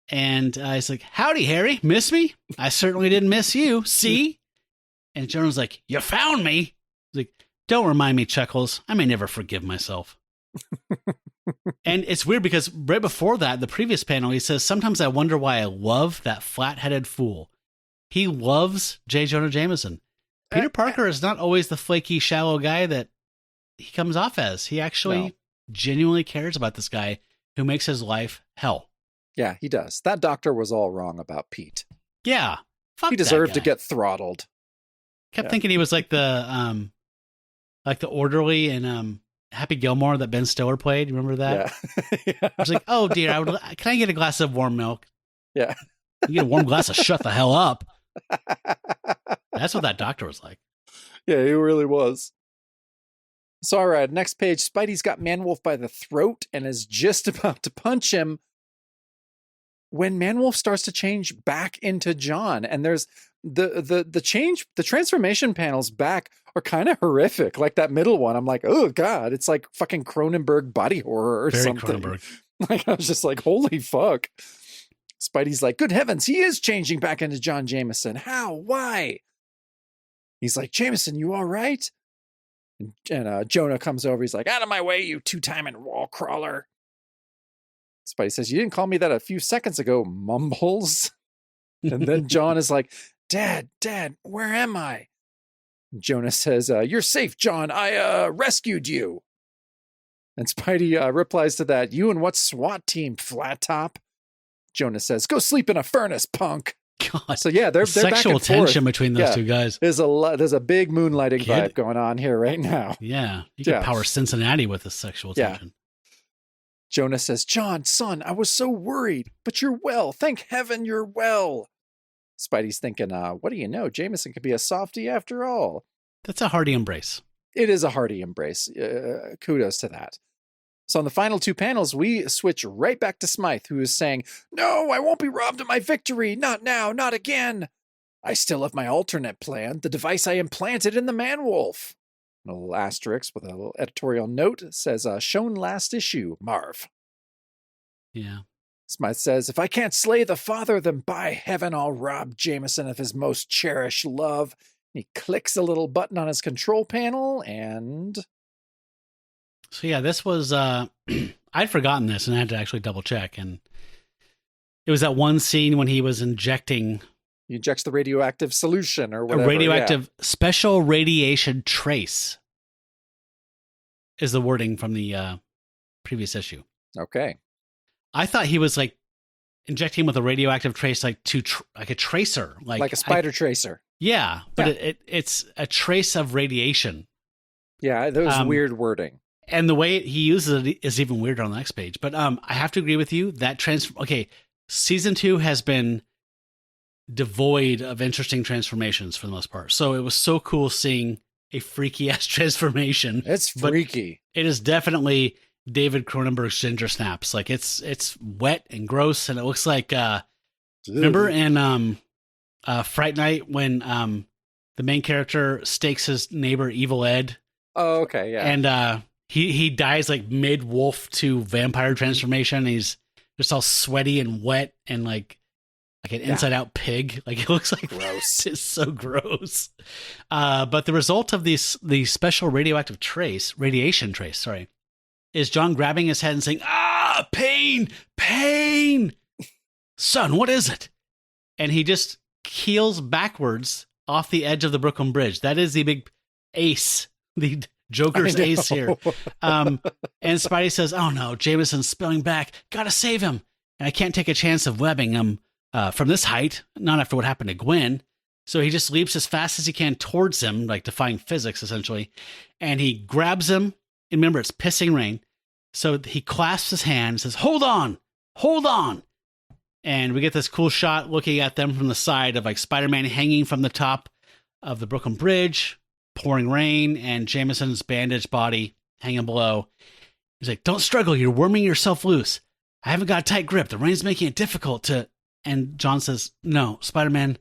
Speaker 4: And he's like, howdy, Harry. Miss me? I certainly didn't miss you. See? And Jonah's like, you found me? He's like, don't remind me, Chuckles. I may never forgive myself. And it's weird because right before that, the previous panel, he says, sometimes I wonder why I love that flat-headed fool. He loves J. Jonah Jameson. Peter Parker is not always the flaky, shallow guy that he comes off as. He actually genuinely cares about this guy who makes his life hell.
Speaker 5: Yeah, he does. That doctor was all wrong about Pete.
Speaker 4: Yeah. Fuck
Speaker 5: he deserved to get throttled.
Speaker 4: Kept thinking he was like the orderly in Happy Gilmore that Ben Stiller played. You remember that?
Speaker 5: Yeah.
Speaker 4: I was like, oh dear, can I get a glass of warm milk?
Speaker 5: Yeah.
Speaker 4: You get a warm glass of shut the hell up. That's what that doctor was like.
Speaker 5: Yeah, he really was. So, all right, next page. Spidey's got Man-Wolf by the throat and is just about to punch him when Man-Wolf starts to change back into John. And there's the transformation panels back are kind of horrific. Like that middle one, I'm like, oh God, it's like fucking Cronenberg body horror or something. Cronenberg. Like, I was just like, holy fuck. Spidey's like, good heavens, he is changing back into John Jameson. How? Why? He's like, Jameson, you all right? And Jonah comes over. He's like, out of my way, you two-timing wall crawler. Spidey says, you didn't call me that a few seconds ago, mumbles. And then John is like, Dad, where am I? Jonah says, you're safe, John. I rescued you. And Spidey replies to that, you and what SWAT team, Flat Top? Jonah says, go sleep in a furnace, punk.
Speaker 4: God.
Speaker 5: So yeah, they're
Speaker 4: sexual
Speaker 5: back and
Speaker 4: tension
Speaker 5: forth.
Speaker 4: between those two guys.
Speaker 5: There's a big moonlighting vibe going on here right now.
Speaker 4: Yeah, you can power Cincinnati with this sexual tension.
Speaker 5: Jonah says, John, son, I was so worried, but you're well. Thank heaven you're well. Spidey's thinking, what do you know? Jameson could be a softie after all.
Speaker 4: That's a hearty embrace.
Speaker 5: It is a hearty embrace. Kudos to that. So in the final two panels, we switch right back to Smythe, who is saying, no, I won't be robbed of my victory. Not now, not again. I still have my alternate plan, the device I implanted in the Man-Wolf. A little asterisk with a little editorial note says, shown last issue, Marv.
Speaker 4: Yeah.
Speaker 5: Smythe says, if I can't slay the father, then by heaven I'll rob Jameson of his most cherished love. He clicks a little button on his control panel and...
Speaker 4: So yeah, this was, I'd forgotten this and I had to actually double check. And it was that one scene when he was injecting...
Speaker 5: He injects the radioactive solution or whatever.
Speaker 4: A radioactive special radiation trace is the wording from the previous issue.
Speaker 5: Okay.
Speaker 4: I thought he was like injecting him with a radioactive trace, like like a tracer,
Speaker 5: like a spider tracer.
Speaker 4: Yeah, but it's a trace of radiation.
Speaker 5: Yeah, that was weird wording.
Speaker 4: And the way he uses it is even weirder on the next page. But I have to agree with you that season 2 has been devoid of interesting transformations for the most part. So it was so cool seeing a freaky ass transformation.
Speaker 5: It's freaky.
Speaker 4: It is definitely David Cronenberg's Ginger Snaps. Like it's wet and gross, and it looks like remember in Fright Night when the main character stakes his neighbor Evil Ed.
Speaker 5: Oh, okay, yeah.
Speaker 4: And he dies like mid wolf to vampire transformation. He's just all sweaty and wet and like an inside out pig. Like it looks like
Speaker 5: gross.
Speaker 4: It's so gross. But the result of the special radiation trace, is John grabbing his head and saying, pain, son, what is it? And he just keels backwards off the edge of the Brooklyn Bridge. That is the big ace, the Joker's ace here. And Spidey says, oh no, Jameson's spilling back. Gotta save him. And I can't take a chance of webbing him from this height, not after what happened to Gwen. So he just leaps as fast as he can towards him, like defying physics, essentially. And he grabs him. And remember, it's pissing rain. So he clasps his hand and says, hold on. And we get this cool shot looking at them from the side of like Spider-Man hanging from the top of the Brooklyn Bridge, pouring rain, and Jameson's bandaged body hanging below. He's like, don't struggle. You're worming yourself loose. I haven't got a tight grip. The rain's making it difficult to... And John says, no, Spider-Man,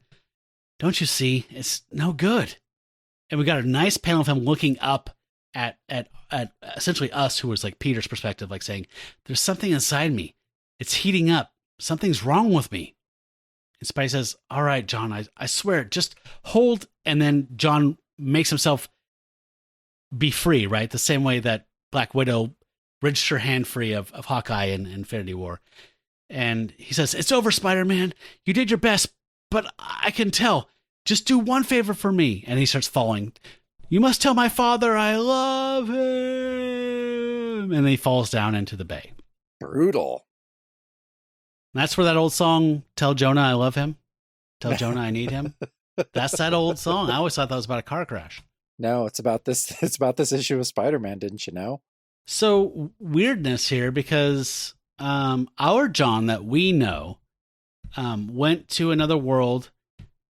Speaker 4: don't you see? It's no good. And we got a nice panel of him looking up at essentially us, who was like Peter's perspective, like saying, there's something inside me. It's heating up. Something's wrong with me. And Spidey says, all right, John, I swear, just hold. And then John makes himself be free, right? The same way that Black Widow wrenched her hand free of Hawkeye in Infinity War. And he says, it's over, Spider-Man. You did your best, but I can tell. Just do one favor for me. And he starts falling. You must tell my father I love him. And then he falls down into the bay.
Speaker 5: Brutal.
Speaker 4: And that's where that old song, Tell Jonah I Love Him. Tell Jonah I Need Him. That's that old song. I always thought that was about a car crash.
Speaker 5: No, it's about this. It's about this issue of Spider-Man. Didn't you know?
Speaker 4: So weirdness here, because our John that we know went to another world,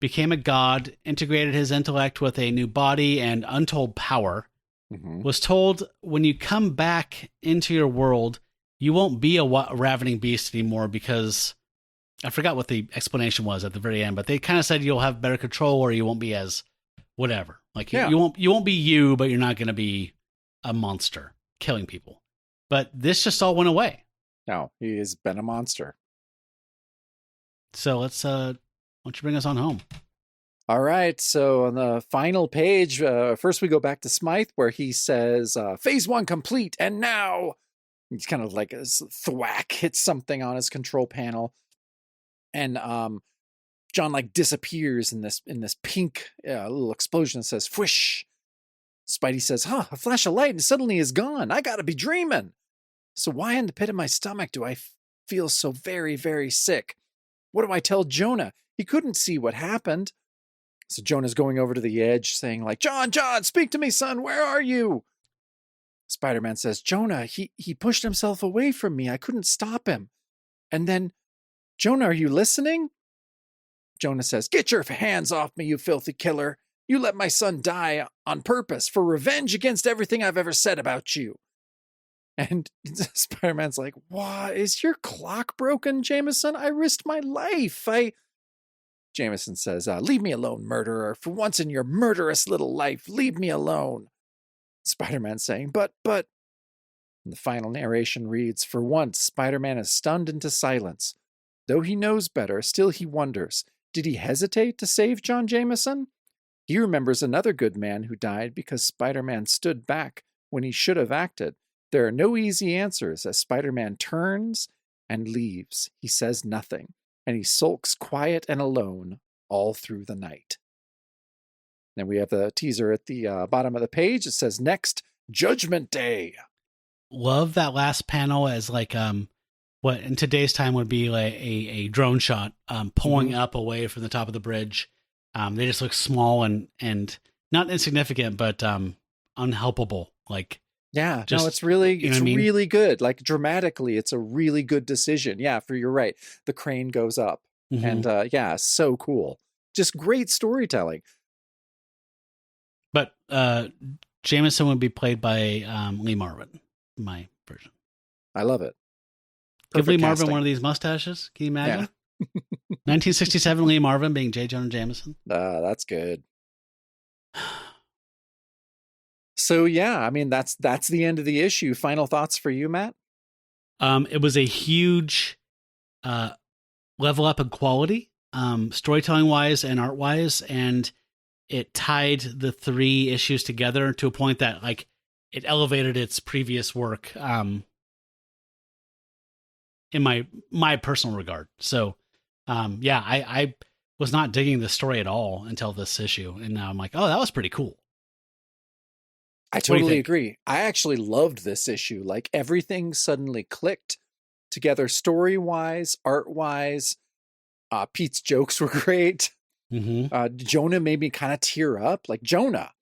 Speaker 4: became a god, integrated his intellect with a new body and untold power, was told, when you come back into your world, you won't be a ravening beast anymore, because I forgot what the explanation was at the very end, but they kind of said you'll have better control, or you won't be as whatever. Like you won't be you, but you're not going to be a monster killing people. But this just all went away.
Speaker 5: No, he has been a monster.
Speaker 4: So let's why don't you bring us on home?
Speaker 5: All right. So on the final page, first we go back to Smythe, where he says, phase 1 complete. And now he's kind of like a thwack, hits something on his control panel. And John like disappears in this pink little explosion that says, whoosh. Spidey says, a flash of light and suddenly is gone. I gotta be dreaming. So why in the pit of my stomach do I feel so very, very sick? What do I tell Jonah? He couldn't see what happened. So Jonah's going over to the edge saying like, John, speak to me, son. Where are you? Spider-Man says, Jonah, he pushed himself away from me. I couldn't stop him. And then, Jonah, are you listening? Jonah says, get your hands off me, you filthy killer. You let my son die on purpose for revenge against everything I've ever said about you. And Spider-Man's like, what? Is your clock broken, Jameson? I risked my life. Jameson says, leave me alone, murderer. For once in your murderous little life, leave me alone. Spider-Man saying, but. And the final narration reads, for once, Spider-Man is stunned into silence. Though he knows better, still he wonders, did he hesitate to save John Jameson? He remembers another good man who died because Spider-Man stood back when he should have acted. There are no easy answers as Spider-Man turns and leaves. He says nothing, and he sulks quiet and alone all through the night. Then we have the teaser at the bottom of the page. It says, next, Judgment Day.
Speaker 4: Love that last panel as like what in today's time would be like a drone shot pulling up away from the top of the bridge. They just look small and not insignificant, but unhelpable. Like,
Speaker 5: yeah,
Speaker 4: just,
Speaker 5: no, it's really,
Speaker 4: you know what I mean?
Speaker 5: Really good. Like dramatically, it's a really good decision. Yeah, you're right. The crane goes up, and yeah, so cool. Just great storytelling.
Speaker 4: But Jameson would be played by Lee Marvin, my version.
Speaker 5: I love it.
Speaker 4: Give Lee
Speaker 5: Perfect
Speaker 4: Marvin
Speaker 5: casting.
Speaker 4: one of these mustaches. Can you imagine?
Speaker 5: Yeah.
Speaker 4: 1967 Lee Marvin being J. Jonah Jameson.
Speaker 5: That's good. So yeah, I mean that's the end of the issue. Final thoughts for you, Matt?
Speaker 4: It was a huge level up in quality, storytelling wise and art wise, and it tied the 3 issues together to a point that like it elevated its previous work in my personal regard. So yeah, I was not digging the story at all until this issue, and now I'm like, oh, that was pretty cool.
Speaker 5: I totally agree. I actually loved this issue. Like everything suddenly clicked together story-wise, art-wise. Pete's jokes were great. Jonah made me kind of tear up, like Jonah.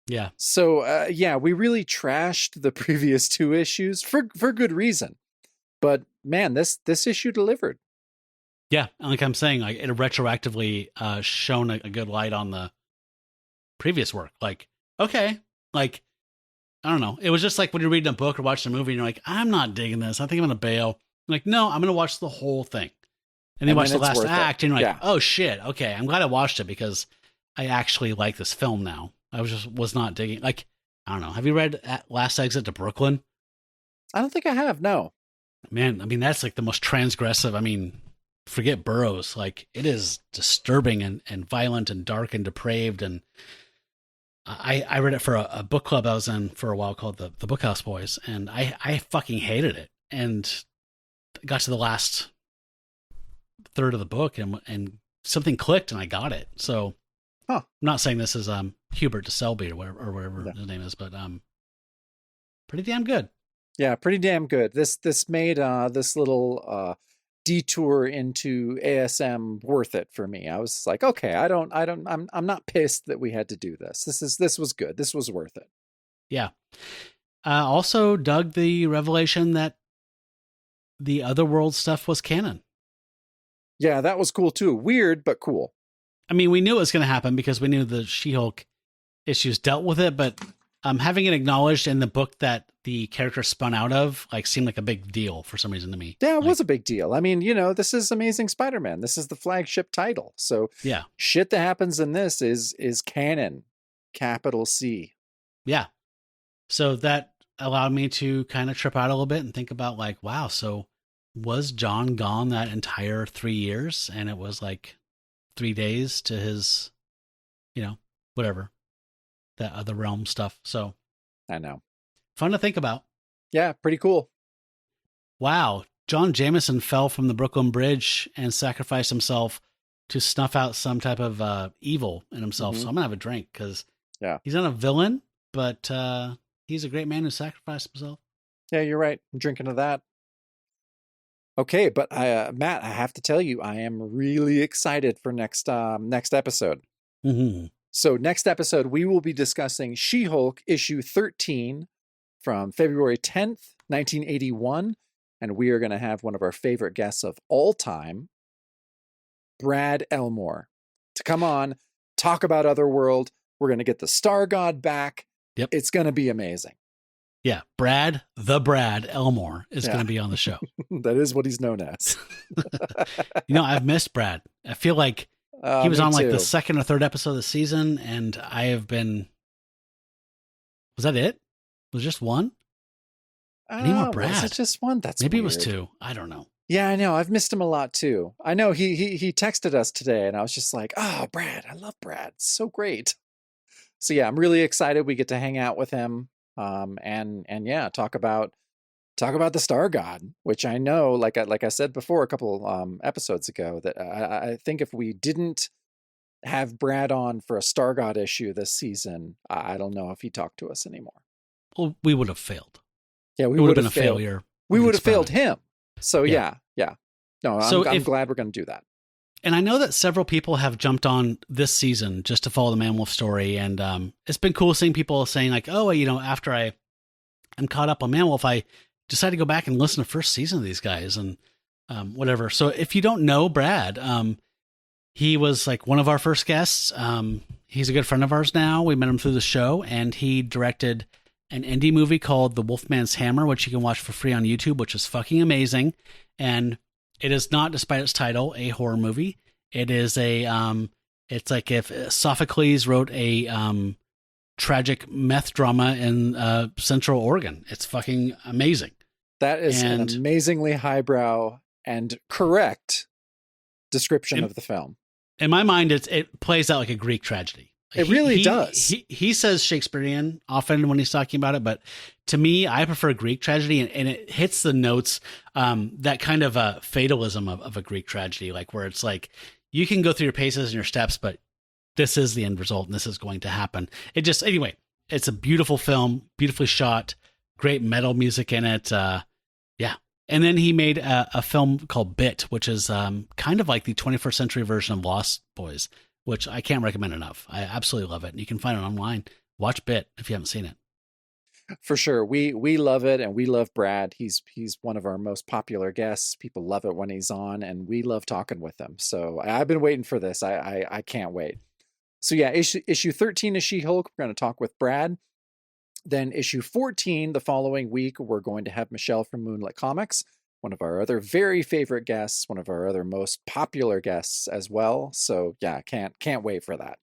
Speaker 4: Yeah.
Speaker 5: So yeah, we really trashed the previous 2 issues for good reason. But man, this issue delivered.
Speaker 4: Yeah, like I'm saying, like it retroactively shone a good light on the previous work. Like, okay, like I don't know. It was just like when you're reading a book or watching a movie and you're like, I'm not digging this. I think I'm going to bail. I'm like, no, I'm going to watch the whole thing. And then watch the last act and you're like, oh shit. Okay. I'm glad I watched it because I actually like this film now. I was not digging. Like, I don't know. Have you read Last Exit to Brooklyn?
Speaker 5: I don't think I have. No.
Speaker 4: Man, I mean, that's like the most transgressive. I mean, forget Burroughs. Like, it is disturbing and violent and dark and depraved. And I read it for a book club I was in for a while called the Bookhouse Boys. And I fucking hated it. And got to the last third of the book and something clicked and I got it. So I'm not saying this is Hubert de Selby or whatever his name is, but pretty damn good.
Speaker 5: Yeah, pretty damn good. This made this little detour into ASM worth it for me. I was like, okay, I'm not pissed that we had to do this. This was good. This was worth it.
Speaker 4: Yeah. Also dug the revelation that the Otherworld stuff was canon.
Speaker 5: Yeah, that was cool too. Weird, but cool.
Speaker 4: I mean, we knew it was going to happen because we knew the She-Hulk issues dealt with it, but having it acknowledged in the book that the character spun out of, like, seemed like a big deal for some reason to me.
Speaker 5: Yeah, it was a big deal. I mean, this is Amazing Spider-Man. This is the flagship title. So
Speaker 4: yeah,
Speaker 5: shit that happens in this is canon, capital C.
Speaker 4: Yeah. So that allowed me to kind of trip out a little bit and think about like, wow, so was John gone that entire 3 years? And it was like 3 days to his, whatever, that other realm stuff. So
Speaker 5: I know.
Speaker 4: Fun to think about.
Speaker 5: Yeah, pretty cool.
Speaker 4: Wow. John Jameson fell from the Brooklyn Bridge and sacrificed himself to snuff out some type of evil in himself. So I'm going to have a drink because he's not a villain, but he's a great man who sacrificed himself.
Speaker 5: Yeah, you're right. I'm drinking to that. Okay, but Matt, I have to tell you, I am really excited for next episode.
Speaker 4: Mm-hmm.
Speaker 5: So next episode, we will be discussing She-Hulk issue 13 from February 10th, 1981. And we are going to have one of our favorite guests of all time, Brad Elmore, to come on, talk about Otherworld. We're going to get the Star God back.
Speaker 4: Yep.
Speaker 5: It's going to be amazing.
Speaker 4: Yeah, Brad Elmore is going to be on the show.
Speaker 5: That is what he's known as.
Speaker 4: I've missed Brad. I feel like he was on like
Speaker 5: too.
Speaker 4: the second or third episode of the season, and I have been. Was that it? Was it just one? I need more Brad.
Speaker 5: Was it just one? That's
Speaker 4: maybe
Speaker 5: weird.
Speaker 4: It was two. I don't know.
Speaker 5: Yeah, I know. I've missed him a lot too. I know he texted us today, and I was just like, "Oh, Brad! I love Brad. It's so great." So yeah, I'm really excited. We get to hang out with him. And yeah, talk about the Star God, which I know, like I said before a couple episodes ago, that I think if we didn't have Brad on for a Star God issue this season, I don't know if he talked to us anymore.
Speaker 4: Well, we would have failed.
Speaker 5: Yeah, we
Speaker 4: would
Speaker 5: would
Speaker 4: have
Speaker 5: have
Speaker 4: been a
Speaker 5: failed.
Speaker 4: failure.
Speaker 5: We would have failed him. So
Speaker 4: yeah.
Speaker 5: No, I'm glad we're going to do that.
Speaker 4: And I know that several people have jumped on this season just to follow the Man Wolf story. And it's been cool seeing people saying like, oh, after I'm caught up on Man Wolf, I decided to go back and listen to first season of these guys and whatever. So if you don't know Brad, he was like one of our first guests. He's a good friend of ours now. We met him through the show, and he directed an indie movie called The Wolfman's Hammer, which you can watch for free on YouTube, which is fucking amazing. And it is not, despite its title, a horror movie. It is it's like if Sophocles wrote a tragic meth drama in Central Oregon. It's fucking amazing.
Speaker 5: That is an amazingly highbrow and correct description of the film.
Speaker 4: In my mind, it plays out like a Greek tragedy.
Speaker 5: It really does.
Speaker 4: He says Shakespearean often when he's talking about it, but to me, I prefer Greek tragedy, and it hits the notes, that kind of a fatalism of a Greek tragedy, like where it's like you can go through your paces and your steps, but this is the end result, and this is going to happen. Anyway, it's a beautiful film, beautifully shot, great metal music in it. Yeah. And then he made a film called Bit, which is kind of like the 21st century version of Lost Boys, which I can't recommend enough. I absolutely love it. And you can find it online. Watch Bit if you haven't seen it.
Speaker 5: For sure. We love it, and we love Brad. He's one of our most popular guests. People love it when he's on, and we love talking with him. So I've been waiting for this. I can't wait. So yeah, issue 13 of She-Hulk. We're going to talk with Brad. Then issue 14, the following week, we're going to have Michelle from Moonlit Comics, one of our other very favorite guests, one of our other most popular guests as well. So yeah, can't wait for that.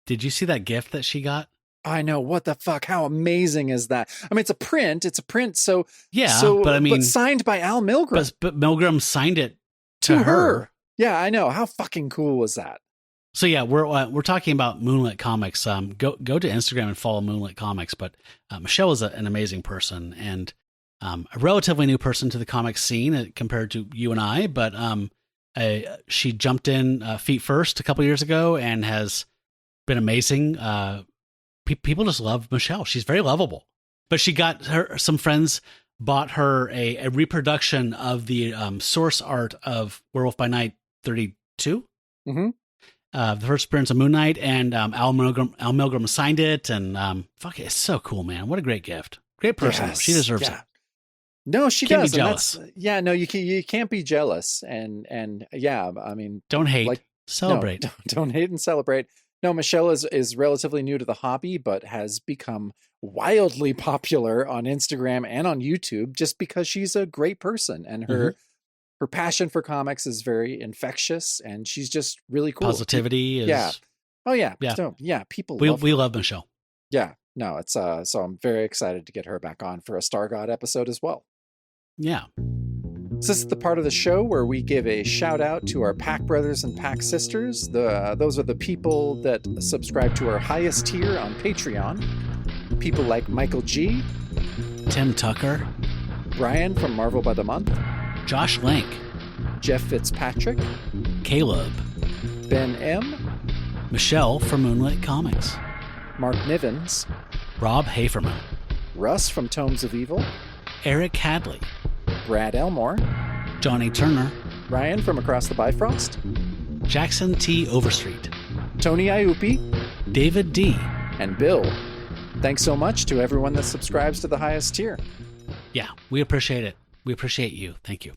Speaker 4: Did you see that gift that she got?
Speaker 5: I know, what the fuck? How amazing is that? I mean, it's a print. So
Speaker 4: Yeah,
Speaker 5: but signed by Al Milgrom.
Speaker 4: But Milgrom signed it
Speaker 5: to her. Yeah, I know. How fucking cool was that?
Speaker 4: So yeah, we're talking about Moonlit Comics. Go to Instagram and follow Moonlit Comics. But Michelle is an amazing person and a relatively new person to the comics scene compared to you and I. But she jumped in feet first a couple years ago and has been amazing. People just love Michelle. She's very lovable. But she got some friends bought her a reproduction of the source art of Werewolf by Night 32.
Speaker 5: Mm-hmm.
Speaker 4: The first appearance of Moon Knight, and Al Milgrom signed it, and fuck it, it's so cool, man. What a great gift. Great person. Yes, she deserves it.
Speaker 5: No, she
Speaker 4: can't
Speaker 5: does.
Speaker 4: Be jealous.
Speaker 5: No, you can't be jealous. And yeah, I mean,
Speaker 4: don't hate, celebrate.
Speaker 5: No, don't hate and celebrate. No, Michelle is relatively new to the hobby, but has become wildly popular on Instagram and on YouTube just because she's a great person, and her passion for comics is very infectious, and she's just really cool.
Speaker 4: Positivity is...
Speaker 5: Yeah. Oh, yeah.
Speaker 4: Yeah.
Speaker 5: So, yeah, people
Speaker 4: we
Speaker 5: love
Speaker 4: love Michelle.
Speaker 5: Yeah. No, it's so I'm very excited to get her back on for a Star God episode as well.
Speaker 4: Yeah.
Speaker 5: So this is the part of the show where we give a shout out to our Pack brothers and Pack sisters. Those are the people that subscribe to our highest tier on Patreon. People like Michael G,
Speaker 4: Tim Tucker,
Speaker 5: Brian from Marvel by the Month,
Speaker 4: Josh Link,
Speaker 5: Jeff Fitzpatrick,
Speaker 4: Caleb,
Speaker 5: Ben M,
Speaker 4: Michelle from Moonlit Comics,
Speaker 5: Mark Nivens,
Speaker 4: Rob Haferman,
Speaker 5: Russ from Tomes of Evil,
Speaker 4: Eric Hadley,
Speaker 5: Brad Elmore,
Speaker 4: Johnny Turner,
Speaker 5: Ryan from Across the Bifrost,
Speaker 4: Jackson T. Overstreet,
Speaker 5: Tony Iupi,
Speaker 4: David D.,
Speaker 5: and Bill. Thanks so much to everyone that subscribes to the highest tier.
Speaker 4: Yeah, we appreciate it. We appreciate you. Thank you.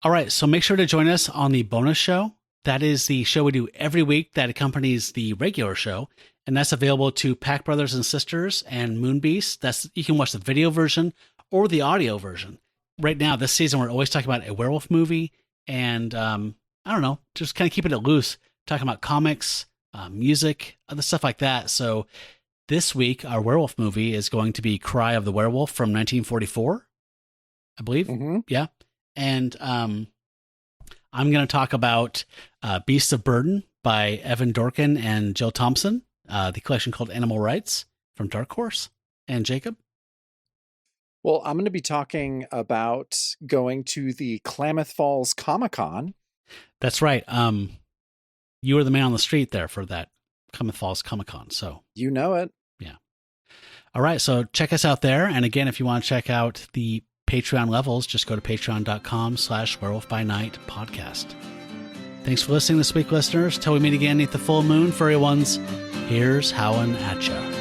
Speaker 4: All right, so make sure to join us on the bonus show. That is the show we do every week that accompanies the regular show, and that's available to Pack Brothers and Sisters and Moonbeast. You can watch the video version or the audio version. Right now, this season, we're always talking about a werewolf movie, and I don't know, just kind of keeping it loose, talking about comics, music, other stuff like that. So this week, our werewolf movie is going to be Cry of the Werewolf from 1944, I believe.
Speaker 5: Mm-hmm.
Speaker 4: Yeah. And I'm going to talk about Beasts of Burden by Evan Dorkin and Jill Thompson, the collection called Animal Rights from Dark Horse. And Jacob?
Speaker 5: Well, I'm going to be talking about going to the Klamath Falls Comic-Con.
Speaker 4: That's right. You were the man on the street there for that Klamath Falls Comic-Con. So
Speaker 5: you know it.
Speaker 4: Yeah. All right. So check us out there. And again, if you want to check out the Patreon levels, just go to patreon.com/werewolfbynight podcast. Thanks for listening this week, listeners. Till we meet again beneath the full moon, furry ones, here's howling at ya.